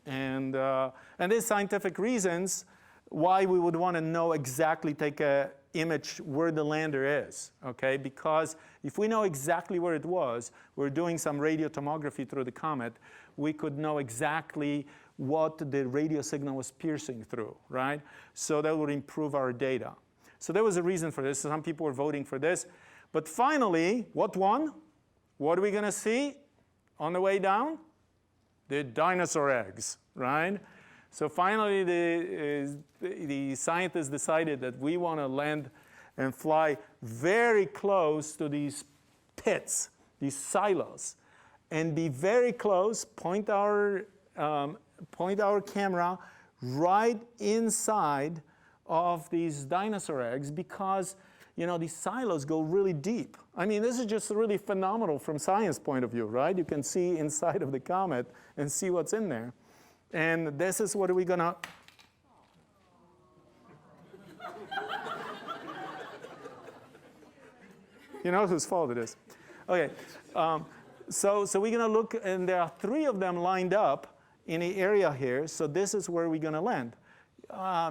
And there's scientific reasons why we would want to know exactly, take a image where the lander is, okay? Because if we know exactly where it was, we're doing some radio tomography through the comet, we could know exactly what the radio signal was piercing through, right? So that would improve our data. So there was a reason for this. Some people were voting for this. But finally, what won? What are we going to see on the way down? The dinosaur eggs, right? So finally, the scientists decided that we want to land and fly very close to these pits, these silos, and be very close, point our camera right inside of these dinosaur eggs because, you know, these silos go really deep. I mean, this is just really phenomenal from science point of view, right? You can see inside of the comet and see what's in there. And this is what are we gonna... You know whose fault it is. Okay, so we're gonna look, and there are 3 of them lined up in the area here, so this is where we're gonna land.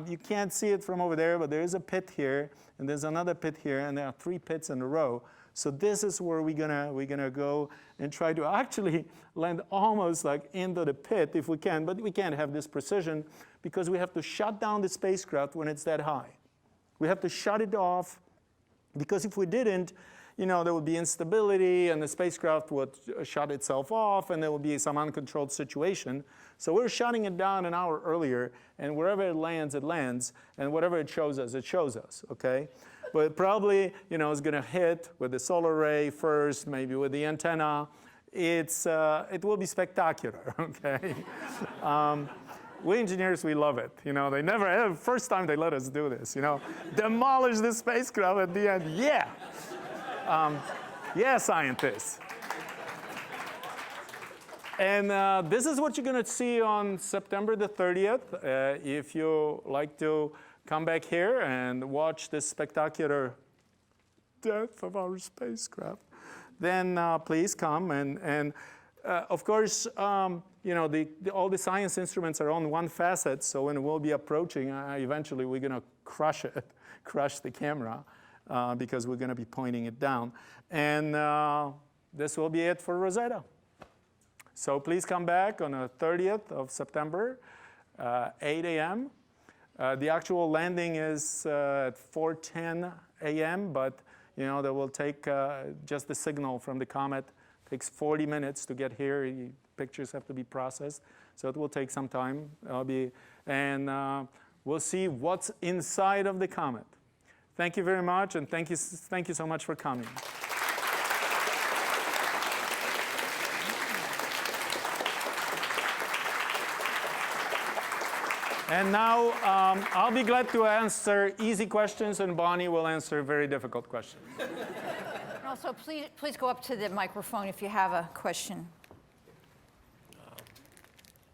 You can't see it from over there, but there is a pit here, and there's another pit here, and there are 3 pits in a row. So this is where we're gonna go and try to actually land almost like into the pit if we can, but we can't have this precision because we have to shut down the spacecraft when it's that high. We have to shut it off because if we didn't, you know, there would be instability and the spacecraft would shut itself off and there would be some uncontrolled situation. So we're shutting it down an hour earlier, and wherever it lands, and whatever it shows us, okay? But probably, you know, it's going to hit with the solar ray first, maybe with the antenna. It will be spectacular, okay? We engineers, we love it. You know, first time they let us do this, you know, demolish the spacecraft at the end, yeah. Yeah, scientists. And this is what you're going to see on September the 30th. If you like to come back here and watch this spectacular death of our spacecraft, then please come. And of course, you know, all the science instruments are on one facet, so when we'll be approaching, eventually we're going to crush the camera, because we're going to be pointing it down. And this will be it for Rosetta. So please come back on the 30th of September, 8 a.m. The actual landing is at 4:10 a.m., but you know, that will take just the signal from the comet. It takes 40 minutes to get here. Pictures have to be processed, so it will take some time. We'll see what's inside of the comet. Thank you very much, and thank you so much for coming. And now, I'll be glad to answer easy questions, and Bonnie will answer very difficult questions. And also, please go up to the microphone if you have a question.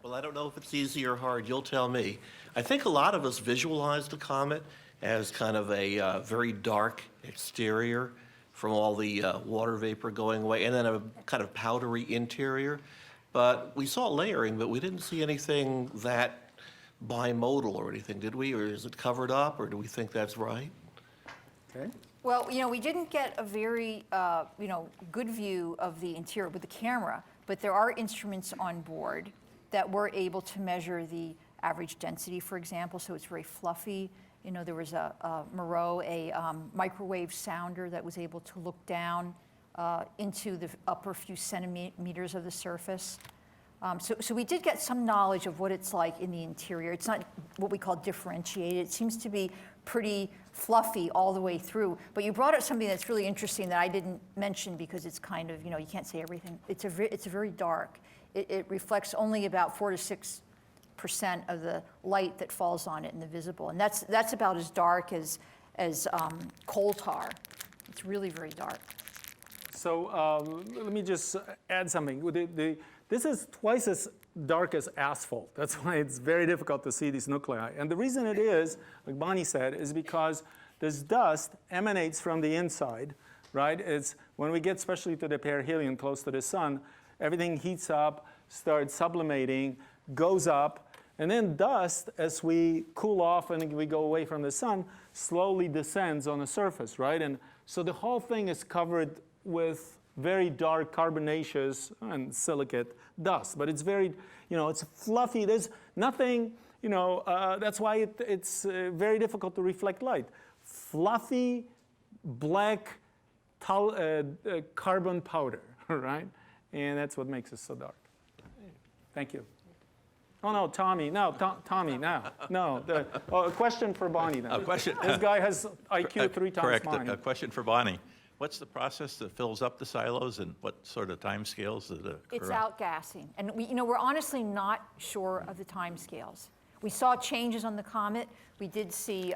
Well, I don't know if it's easy or hard. You'll tell me. I think a lot of us visualize the comet as kind of a very dark exterior from all the water vapor going away, and then a kind of powdery interior. But we saw layering, but we didn't see anything that bimodal or anything, did we? Or is it covered up, or do we think that's right? Okay. Well, we didn't get a very, good view of the interior with the camera, but there are instruments on board that were able to measure the average density, for example, so it's very fluffy. There was a Moreau, a microwave sounder that was able to look down into the upper few centimeters of the surface. So we did get some knowledge of what it's like in the interior. It's not what we call differentiated. It seems to be pretty fluffy all the way through. But you brought up something that's really interesting that I didn't mention because it's kind of, you can't say everything. It's a very dark. It reflects only about 4 to 6% of the light that falls on it in the visible. And that's about as dark as coal tar. It's really very dark. So let me just add something. This is twice as dark as asphalt. That's why it's very difficult to see these nuclei. And the reason it is, like Bonnie said, is because this dust emanates from the inside, right? It's when we get especially to the perihelion close to the sun, everything heats up, starts sublimating, goes up, and then dust, as we cool off and we go away from the sun, slowly descends on the surface, right? And so the whole thing is covered with very dark carbonaceous and silicate dust. But it's very, it's fluffy. There's nothing, that's why it's very difficult to reflect light. Fluffy, black carbon powder, right? And that's what makes it so dark. Thank you. Oh, no, Tommy. No, Tommy, now. No. A question for Bonnie now. A question. This guy has IQ 3 times correct. mine. A question for Bonnie. What's the process that fills up the silos, and what sort of time scales does it occur? It's outgassing. And we're honestly not sure of the time scales. We saw changes on the comet. We did see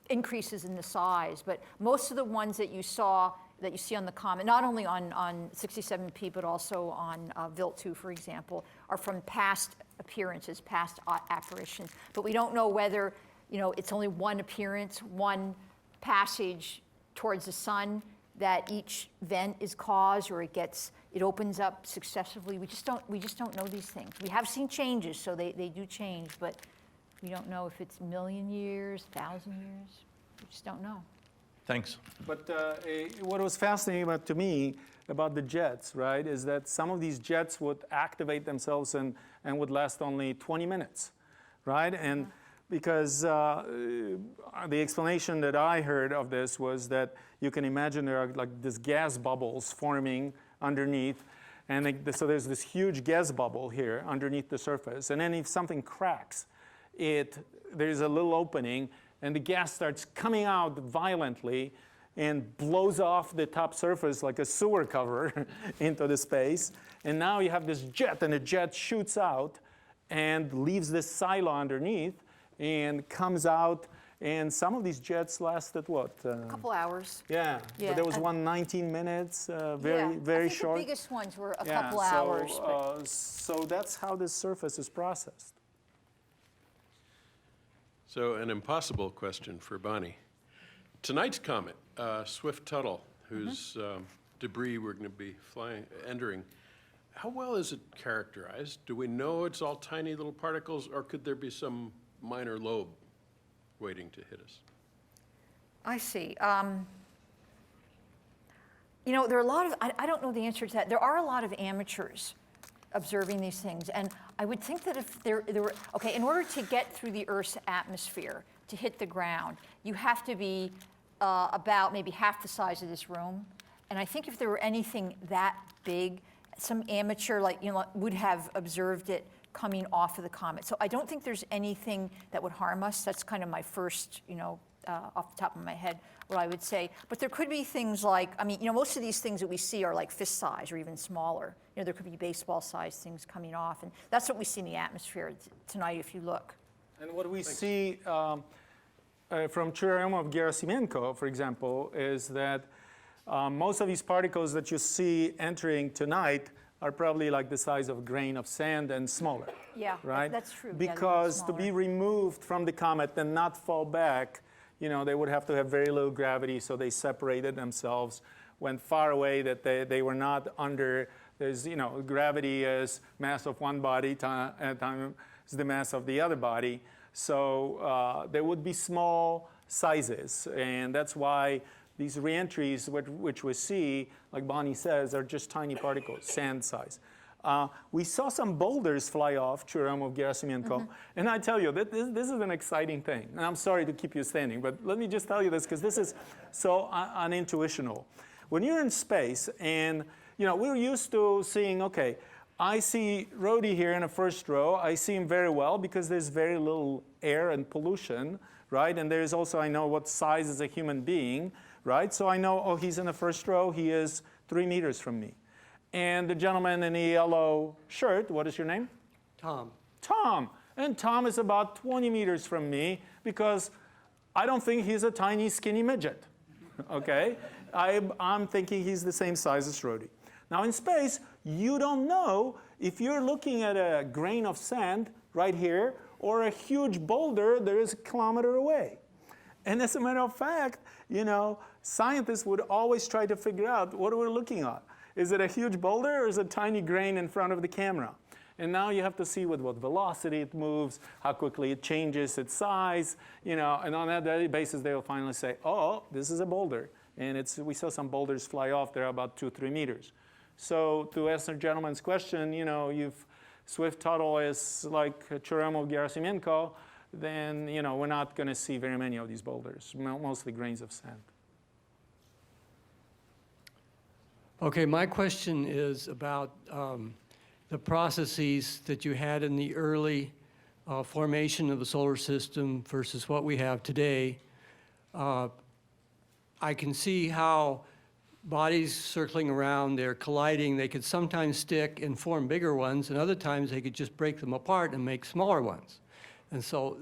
increases in the size, but most of the ones that you see on the comet, not only on 67P, but also on Wild 2, for example, are from past appearances, past apparitions. But we don't know whether, it's only one appearance, one passage towards the sun that each vent is caused, or it opens up successively. We just don't know these things. We have seen changes, so they do change, but we don't know if it's 1,000,000 years, 1,000 years. We just don't know. Thanks. But what was fascinating to me about the jets, right, is that some of these jets would activate themselves and would last only 20 minutes, right? And because the explanation that I heard of this was that you can imagine there are like these gas bubbles forming underneath, and so there's this huge gas bubble here underneath the surface, and then if something cracks, there's a little opening, and the gas starts coming out violently and blows off the top surface like a sewer cover into the space, and now you have this jet, and the jet shoots out and leaves this silo underneath, and comes out, and some of these jets lasted what? A couple hours. Yeah, Yeah, but there was and- one 19 minutes, very I think short. the biggest ones were a couple hours. But So that's how this surface is processed. So an impossible question for Bonnie. Tonight's comet, Swift-Tuttle, whose debris we're going to be entering, how well is it characterized? Do we know it's all tiny little particles, or could there be some minor lobe waiting to hit us? I see. There are a lot of, I don't know the answer to that. There are a lot of amateurs observing these things. And I would think that if there were, in order to get through the Earth's atmosphere, to hit the ground, you have to be about maybe half the size of this room. And I think if there were anything that big, some amateur would have observed it coming off of the comet. So I don't think there's anything that would harm us. That's kind of my first, off the top of my head, what I would say. But there could be things like, most of these things that we see are like fist size or even smaller. There could be baseball-sized things coming off, and that's what we see in the atmosphere tonight if you look. And what we see from Churyumov Gerasimenko, for example, is that most of these particles that you see entering tonight are probably like the size of a grain of sand and smaller. Yeah, right? that's true. Yeah, they're Because to smaller. be removed from the comet and not fall back, they would have to have very little gravity, so they separated themselves, went far away, that they were not under, there's, gravity is mass of one body times the mass of the other body. So there would be small sizes, and that's why these reentries, which we see, like Bonnie says, are just tiny particles, sand size. We saw some boulders fly off Churyumov-Gerasimenko, and I tell you, this is an exciting thing. And I'm sorry to keep you standing, but let me just tell you this, because this is so unintuitional. When you're in space, and we're used to seeing, okay, I see Rhodey here in the first row. I see him very well because there's very little air and pollution, right? And there's also, I know what size is a human being, right? So I know, oh, he's in the first row. He is 3 meters from me. And the gentleman in the yellow shirt, what is your name? Tom. Tom. And Tom is about 20 meters from me because I don't think he's a tiny, skinny midget, okay? I'm thinking he's the same size as Rhodey. Now in space, you don't know if you're looking at a grain of sand right here or a huge boulder that is a kilometer away. And as a matter of fact, scientists would always try to figure out what we're looking at. Is it a huge boulder or is it a tiny grain in front of the camera? And now you have to see with what velocity it moves, how quickly it changes its size, and on that basis they will finally say, oh, this is a boulder. And we saw some boulders fly off. They're about 2-3 meters. So to answer the gentleman's question, Swift-Tuttle is like Churyumov-Gerasimenko, then we're not going to see very many of these boulders, mostly grains of sand. Okay, my question is about the processes that you had in the early formation of the solar system versus what we have today. I can see how bodies circling around, they're colliding, they could sometimes stick and form bigger ones, and other times they could just break them apart and make smaller ones. And so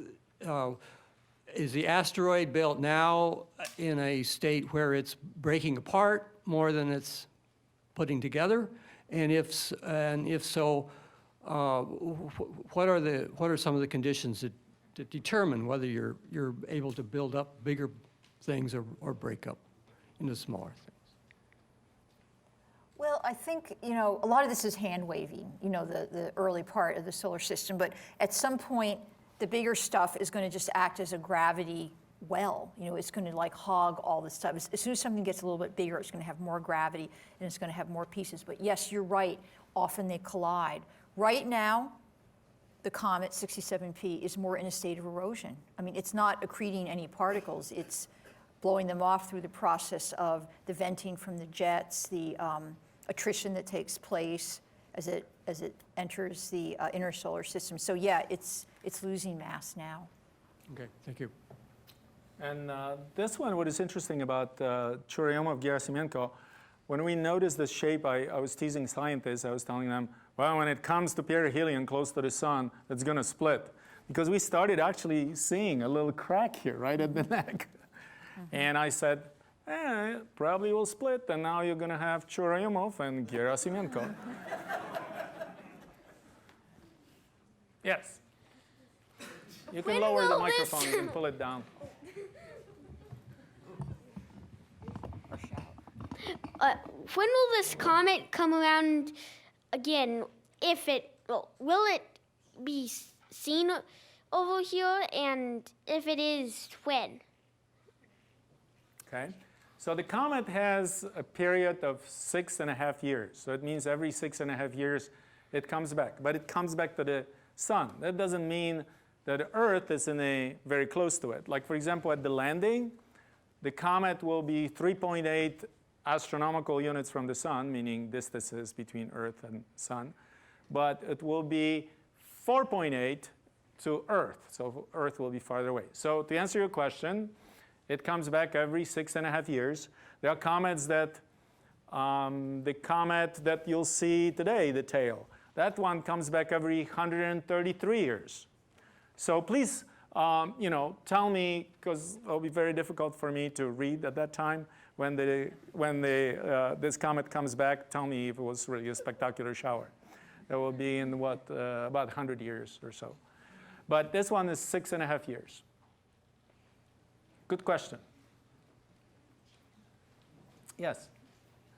is the asteroid belt now in a state where it's breaking apart more than it's putting together? And if so, what are some of the conditions that determine whether you're able to build up bigger things or break up into smaller things? Well, I think, a lot of this is hand waving, the early part of the solar system, but at some point, the bigger stuff is going to just act as a gravity well. It's going to like hog all this stuff. As soon as something gets a little bit bigger, it's going to have more gravity and it's going to have more pieces. But yes, you're right, often they collide. Right now, the comet 67P is more in a state of erosion. I mean, it's not accreting any particles. It's blowing them off through the process of the venting from the jets, the attrition that takes place as it enters the inner solar system. So yeah, it's losing mass now. Okay, thank you. And this one, what is interesting about Churyumov-Gerasimenko, when we noticed the shape, I was teasing scientists. I was telling them, well, when it comes to perihelion close to the sun, it's going to split. Because we started actually seeing a little crack here right at the neck. And I said, it probably will split, and now you're going to have Churyumov and Gerasimenko. Yes? You can lower the microphone, you can pull it down. When will this comet come around again? Will it be seen over here? And if it is, when? Okay. So the comet has a period of 6.5 years. So it means every 6.5 years it comes back. But it comes back to the sun. That doesn't mean that Earth is very close to it. Like, for example, at the landing, the comet will be 3.8 astronomical units from the sun, meaning distances between Earth and sun. But it will be 4.8 to Earth. So Earth will be farther away. So to answer your question, it comes back every 6.5 years. There are comets the comet that you'll see today, the tail, that one comes back every 133 years. So please, tell me, because it'll be very difficult for me to read at that time, when this comet comes back, tell me if it was really a spectacular shower. It will be in about 100 years or so. But this one is 6.5 years. Good question. Yes.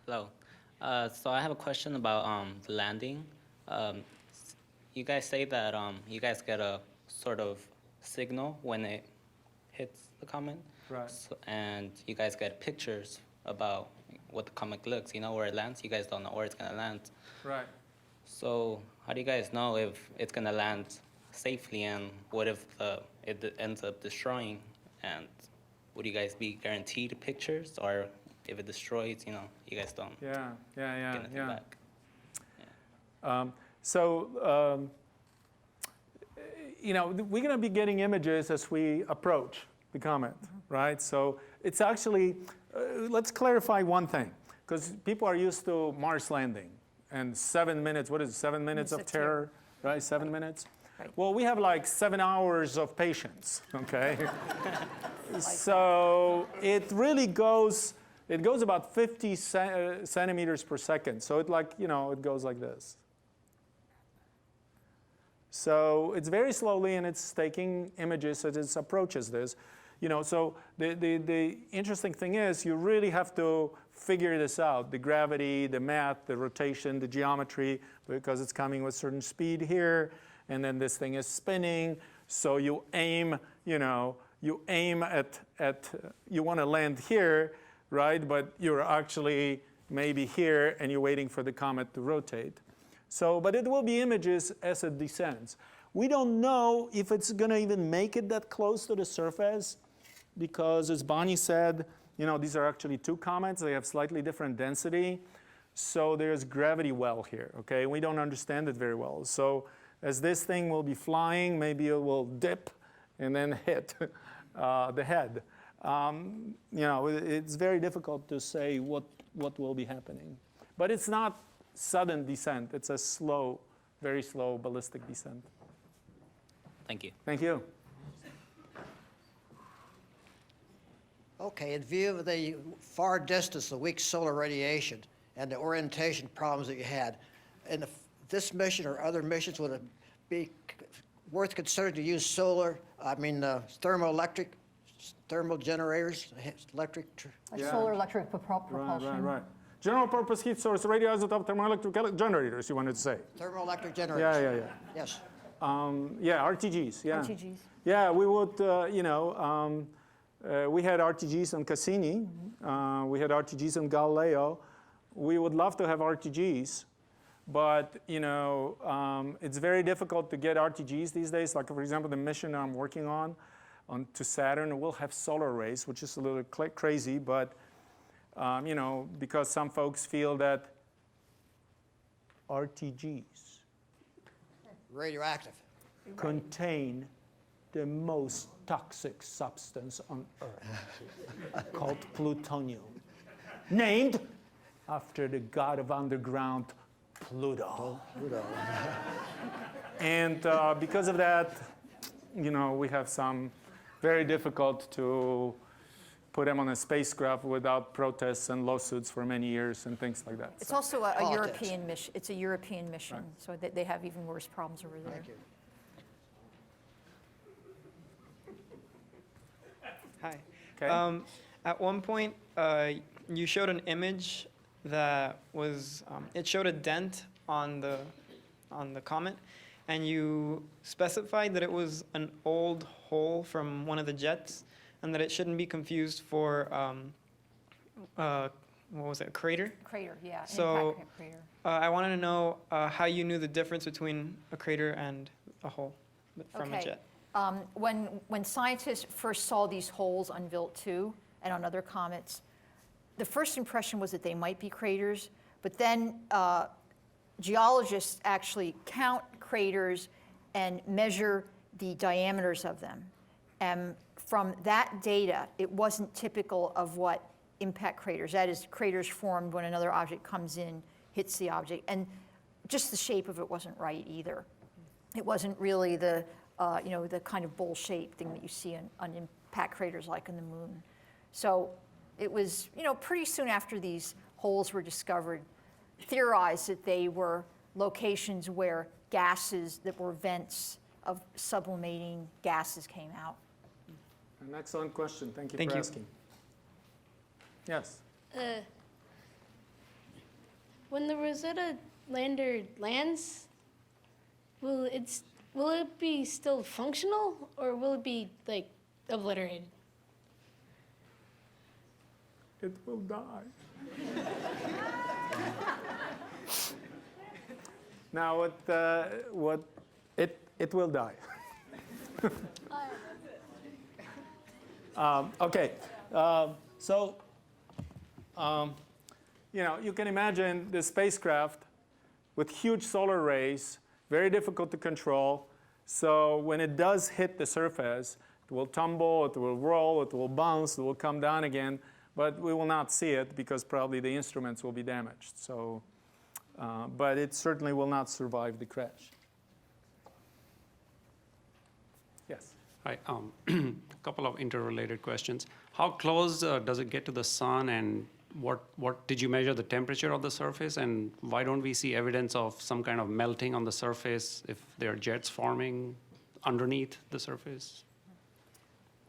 Hello. So I have a question about the landing. You guys say that you guys get a sort of signal when it hits the comet. Right. So, and you guys get pictures about what the comet looks. You know where it lands. You guys don't know where it's going to land. Right. So how do you guys know if it's going to land safely, and what if it ends up destroying? And would you guys be guaranteed pictures, or if it destroys, you guys don't get anything back? We're going to be getting images as we approach the comet, right? So it's actually, let's clarify one thing, because people are used to Mars landing and 7 minutes, what is it, 7 minutes of terror, right? 7 minutes? Right. Well, we have like 7 hours of patience, okay? So it really goes about 50 centimeters per second. So it it goes like this. So it's very slowly, and it's taking images as it approaches this. So the interesting thing is you really have to figure this out, the gravity, the math, the rotation, the geometry, because it's coming with certain speed here, and then this thing is spinning. So you aim, you want to land here, right? But you're actually maybe here, and you're waiting for the comet to rotate. So, but it will be images as it descends. We don't know if it's going to even make it that close to the surface, because as Bonnie said, these are actually 2 comets. They have slightly different density. So there's gravity well here, okay? We don't understand it very well. So as this thing will be flying, maybe it will dip and then hit the head. It's very difficult to say what will be happening. But it's not sudden descent. It's a slow, very slow ballistic descent. Thank you. Thank you. Okay, in view of the far distance, the weak solar radiation, and the orientation problems that you had, in this mission or other missions, would it be worth considering to use thermal generators, electric? Solar electric propulsion. Right. General purpose heat source, radioisotope thermoelectric generators, you wanted to say. Thermoelectric generators. Yeah. Yes. RTGs, yeah. RTGs. Yeah, we would, we had RTGs on Cassini. We had RTGs on Galileo. We would love to have RTGs, but, it's very difficult to get RTGs these days. Like, for example, the mission I'm working on to Saturn will have solar arrays, which is a little crazy, but because some folks feel that RTGs Radioactive. contain the most toxic substance on Earth called plutonium, named after the god of underground, Pluto. And because of that, we have some very difficult to put them on a spacecraft without protests and lawsuits for many years and things like that. It's also a European mission. It's a European mission, so they have even worse problems over there. Thank you. Hi. Okay. At one point, you showed an image that was, it showed a dent on the comet, and you specified that it was an old hole from one of the jets, and that it shouldn't be confused for, what was it, a crater? Crater, yeah, an So, impact crater. I wanted to know how you knew the difference between a crater and a hole from a jet. When scientists first saw these holes on Wild 2 and on other comets, the first impression was that they might be craters, but then geologists actually count craters and measure the diameters of them. And from that data, it wasn't typical of what impact craters, that is, craters formed when another object comes in, hits the object, and just the shape of it wasn't right either. It wasn't really the kind of bowl-shaped thing that you see on impact craters like on the moon. So it was, pretty soon after these holes were discovered, theorized that they were locations where gases that were vents of sublimating gases came out. An excellent question. Thank you Thank for you. asking. Yes. When the Rosetta lander lands, will it be still functional, or will it be like obliterated? It will die. Now, it will die. Okay, so you can imagine the spacecraft with huge solar rays, very difficult to control. So when it does hit the surface, it will tumble, it will roll, it will bounce, it will come down again, but we will not see it because probably the instruments will be damaged. So, but it certainly will not survive the crash. Yes. Hi, a couple of interrelated questions. How close does it get to the sun, and what did you measure the temperature of the surface, and why don't we see evidence of some kind of melting on the surface if there are jets forming underneath the surface?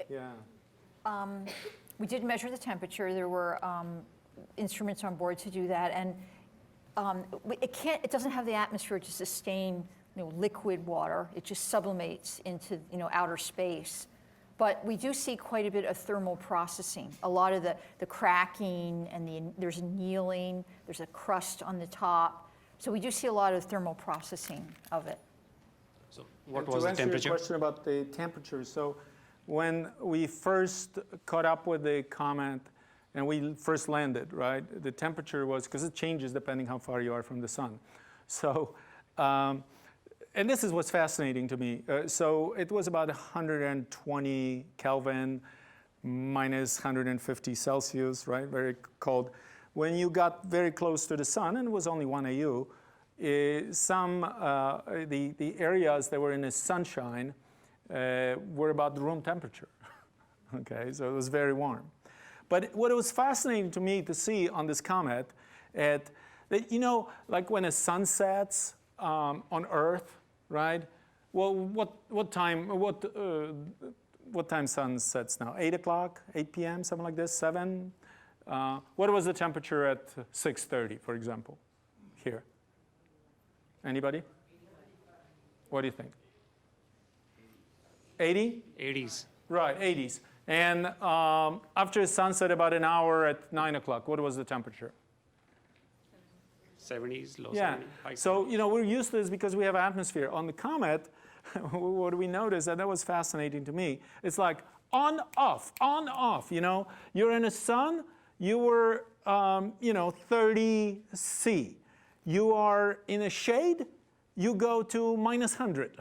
Yeah. We did measure the temperature. There were instruments on board to do that, and it doesn't have the atmosphere to sustain liquid water. It just sublimates into outer space. But we do see quite a bit of thermal processing. A lot of the cracking, and there's annealing, there's a crust on the top. So we do see a lot of thermal processing of it. So what was the temperature? To answer your question about the temperature, so when we first caught up with the comet and we first landed, right, the temperature was, because it changes depending how far you are from the sun. So, and this is what's fascinating to me. So it was about 120 Kelvin, minus 150 Celsius, right? Very cold. When you got very close to the sun, and it was only 1 AU, the areas that were in the sunshine were about the room temperature. Okay, so it was very warm. But what was fascinating to me to see on this comet, that like when the sun sets on Earth, right? Well, what time sun sets now? 8 o'clock, 8 p.m., something like this, 7? What was the temperature at 6:30, for example, here? Anybody? What do you think? 80? 80s. Right, 80s. And after sunset, about an hour at 9 o'clock, what was the temperature? 70s, low 70s. High So, we're used to this because we have atmosphere. On the comet, what we noticed, and that was fascinating to me, it's like on, off, You're in the sun, you were, 30 C. You are in a shade, you go to minus 100,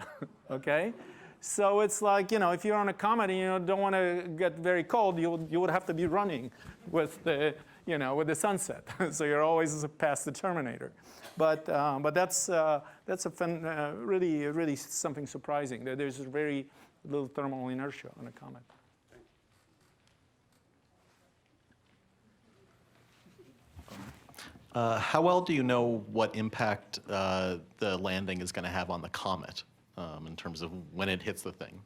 okay? So it's like, if you're on a comet and you don't want to get very cold, you would have to be running with the, with the sunset. So you're always past the terminator. But that's really something surprising. There's very little thermal inertia on a comet. How well do you know what impact the landing is going to have on the comet in terms of when it hits the thing?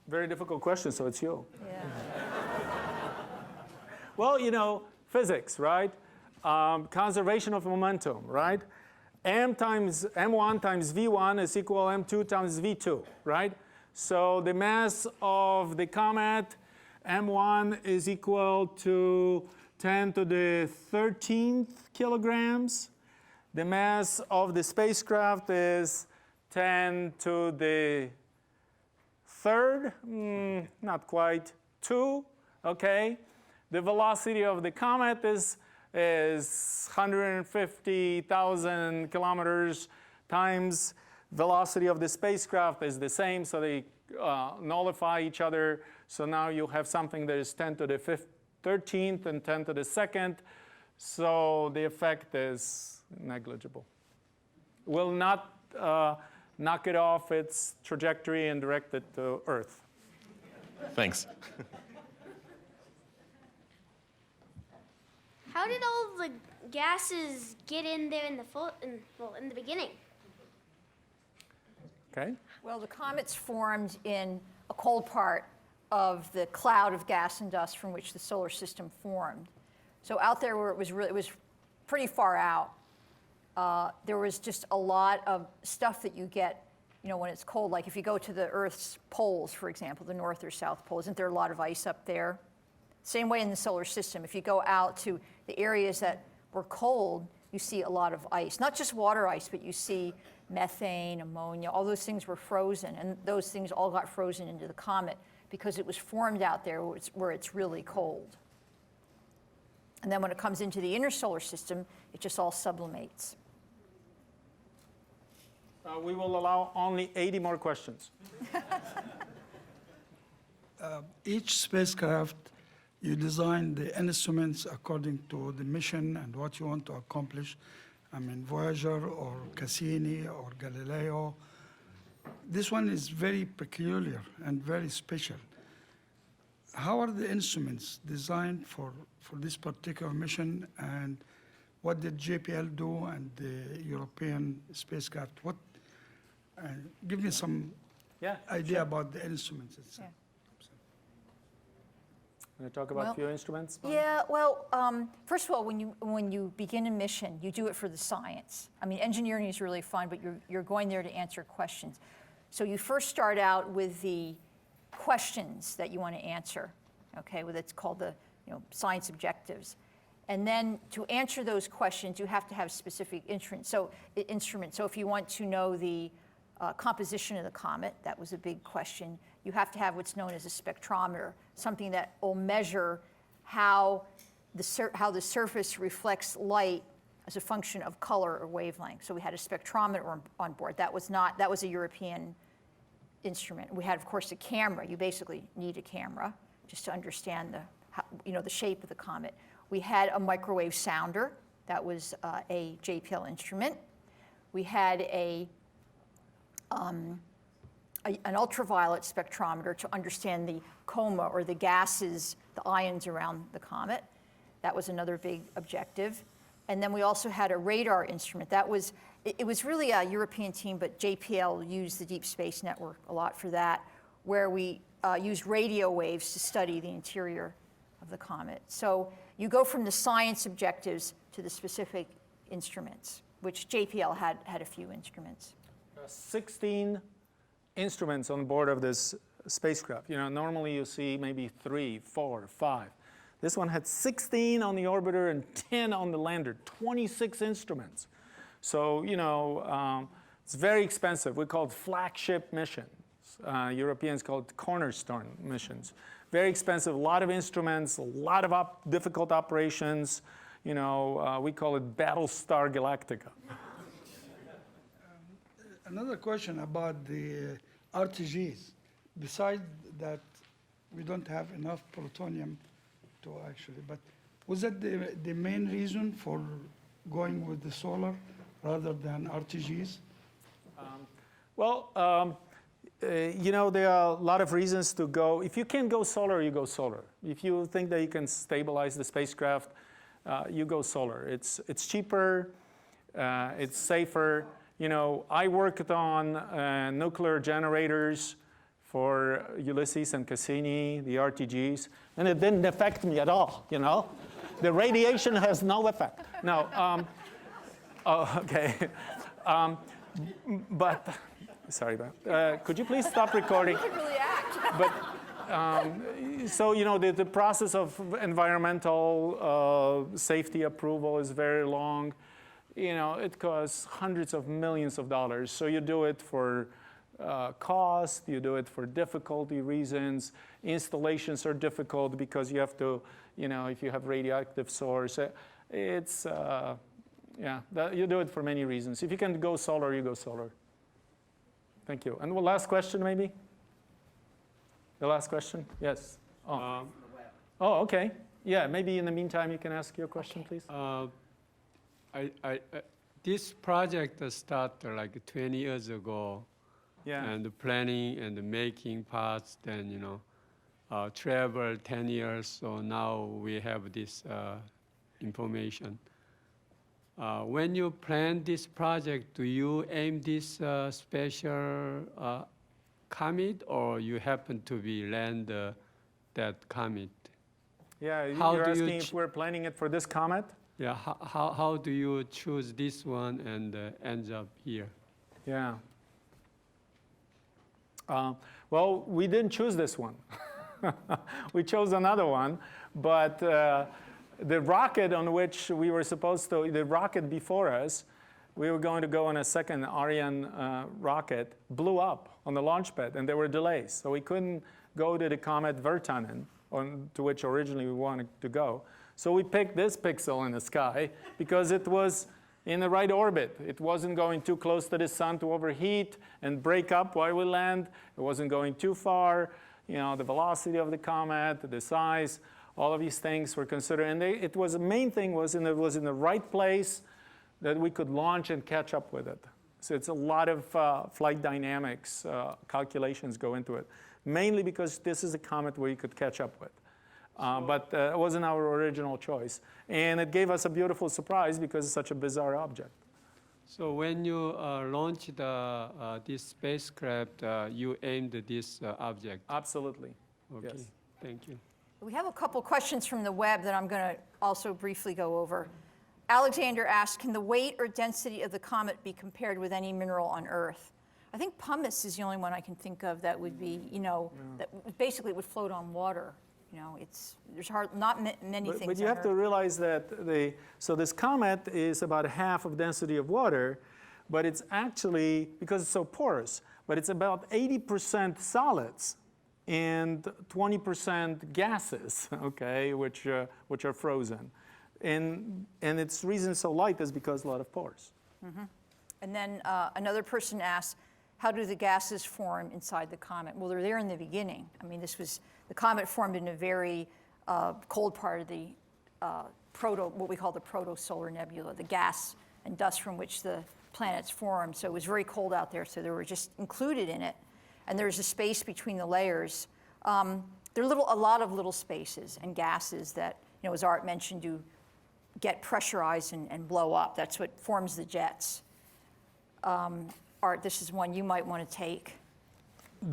Very difficult question, so it's you. Yeah. Well, physics, right? Conservation of momentum, right? M1 times V1 is equal M2 times V2, right? So the mass of the comet, M1 is equal to 10 to the 13th kilograms. The mass of the spacecraft is 10 to the third, not quite, 2, okay? The velocity of the comet is 150,000 kilometers times velocity of the spacecraft is the same, so they nullify each other. So now you have something that is 10 to the 13th and 10 to the 2nd. So the effect is negligible. Will not knock it off its trajectory and direct it to Earth. Thanks. How did all the gases get in there in the beginning? Okay. Well, the comets formed in a cold part of the cloud of gas and dust from which the solar system formed. So out there where it was pretty far out, there was just a lot of stuff that you get, when it's cold. Like if you go to the Earth's poles, for example, the North or South Pole, isn't there a lot of ice up there? Same way in the solar system. If you go out to the areas that were cold, you see a lot of ice. Not just water ice, but you see methane, ammonia, all those things were frozen. And those things all got frozen into the comet because it was formed out there where it's really cold. And then when it comes into the inner solar system, it just all sublimates. We will allow only 80 more questions. Each spacecraft, you design the instruments according to the mission and what you want to accomplish. I mean, Voyager or Cassini or Galileo. This one is very peculiar and very special. How are the instruments designed for this particular mission, and what did JPL do and the European spacecraft? Give me some idea about the instruments itself. Yeah. Want to talk about a few instruments? Yeah, well, first of all, when you begin a mission, you do it for the science. I mean, engineering is really fun, but you're going there to answer questions. So you first start out with the questions that you want to answer, okay? It's called the science objectives. And then to answer those questions, you have to have specific instruments. So if you want to know the composition of the comet, that was a big question. You have to have what's known as a spectrometer, something that will measure how the surface reflects light as a function of color or wavelength. So we had a spectrometer on board. That was a European instrument. We had, of course, a camera. You basically need a camera just to understand the shape of the comet. We had a microwave sounder. That was a JPL instrument. We had an ultraviolet spectrometer to understand the coma, or the gases, the ions around the comet. That was another big objective. And then we also had a radar instrument. It was really a European team, but JPL used the Deep Space Network a lot for that, where we used radio waves to study the interior of the comet. So you go from the science objectives to the specific instruments, which JPL had a few instruments. 16 instruments on board of this spacecraft. Normally you see maybe 3, 4, 5. This one had 16 on the orbiter and 10 on the lander, 26 instruments. So, it's very expensive. We call it flagship missions. Europeans call it cornerstone missions. Very expensive, a lot of instruments, a lot of difficult operations. We call it Battlestar Galactica. Another question about the RTGs. Besides that, we don't have enough plutonium to actually, but was that the main reason for going with the solar rather than RTGs? There are a lot of reasons to go. If you can go solar, you go solar. If you think that you can stabilize the spacecraft, you go solar. It's cheaper, it's safer. I worked on nuclear generators for Ulysses and Cassini, the RTGs, and it didn't affect me at all, The radiation has no effect. No, okay. But, sorry, could you please stop recording? You can really act. But, the process of environmental safety approval is very long. It costs hundreds of millions of dollars. So you do it for cost, you do it for difficulty reasons. Installations are difficult because you have to, if you have radioactive source, you do it for many reasons. If you can go solar, you go solar. Thank you. And the last question, maybe? The last question? Yes. Oh, okay. Yeah, maybe in the meantime, you can ask your question, please. This project started like 20 years ago. Yeah. And the planning and the making parts, then, travel 10 years. So now we have this information. when you plan this project, do you aim this special comet, or you happen to be land that comet? Yeah, How you're do you asking if we're planning it for this comet? Yeah, how do you choose this one and ends up here? Yeah. Well, we didn't choose this one. We chose another one, but the rocket on which we were supposed to, the rocket before us, we were going to go on a second Ariane rocket, blew up on the launch pad, and there were delays. So we couldn't go to the comet Virtanen, to which originally we wanted to go. So we picked this pixel in the sky because it was in the right orbit. It wasn't going too close to the sun to overheat and break up while we land. It wasn't going too far. You know, the velocity of the comet, the size, all of these things were considered. And the main thing was it was in the right place that we could launch and catch up with it. So it's a lot of flight dynamics calculations go into it, mainly because this is a comet where you could catch up with. But it wasn't our original choice. And it gave us a beautiful surprise because it's such a bizarre object. So when you launched this spacecraft, you aimed at this object? Absolutely. Okay. Yes. Thank you. We have a couple questions from the web that I'm going to also briefly go over. Alexander asked, can the weight or density of the comet be compared with any mineral on Earth? I think pumice is the only one I can think of that would be, that basically would float on water. There's not many things. But you have to realize that so this comet is about half of density of water, but it's actually, because it's so porous, but it's about 80% solids and 20% gases, okay, which are frozen. And its reason it's so light is because a lot of pores. Mm-hmm. And then another person asked, how do the gases form inside the comet? Well, they're there in the beginning. I mean, the comet formed in a very cold part of the what we call the proto-solar nebula, the gas and dust from which the planets formed. So it was very cold out there, so they were just included in it. And there's a space between the layers. There are a lot of little spaces and gases that, as Art mentioned, do get pressurized and blow up. That's what forms the jets. Art, this is one you might want to take.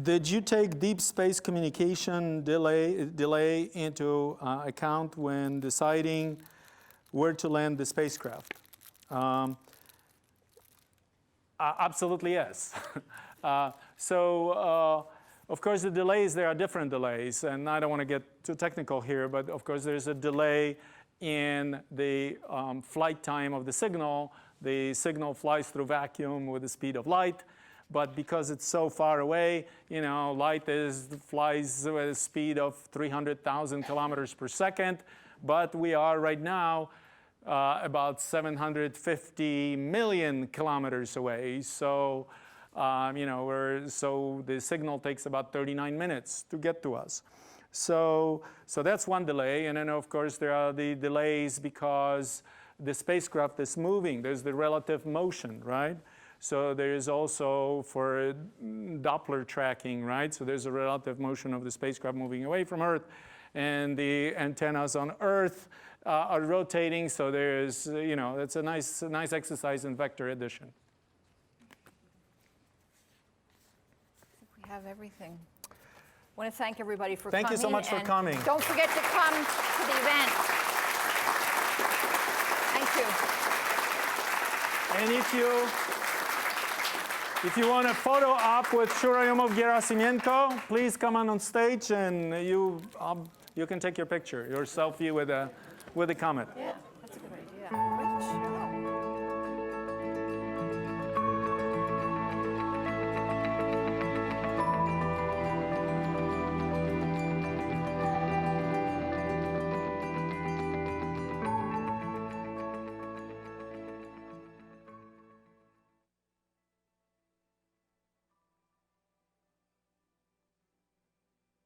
Did you take deep space communication delay into account when deciding where to land the spacecraft? Absolutely yes. Of course, the delays, there are different delays, and I don't want to get too technical here, but of course there's a delay in the flight time of the signal. The signal flies through vacuum with the speed of light, but because it's so far away, light flies with a speed of 300,000 kilometers per second, but we are right now about 750 million kilometers away. So, so the signal takes about 39 minutes to get to us. So that's one delay, and then of course there are the delays because the spacecraft is moving. There's the relative motion, right? So there is also for Doppler tracking, right? So there's a relative motion of the spacecraft moving away from Earth, and the antennas on Earth are rotating. So there's, it's a nice exercise in vector addition. I think we have everything. I want to thank everybody for coming. Thank you so much for coming. Don't forget to come to the event. Thank you. And if you want a photo op with Shuraimov Gerasimenko, please come on stage and you can take your picture, your selfie with the comet. Yeah, that's a good idea.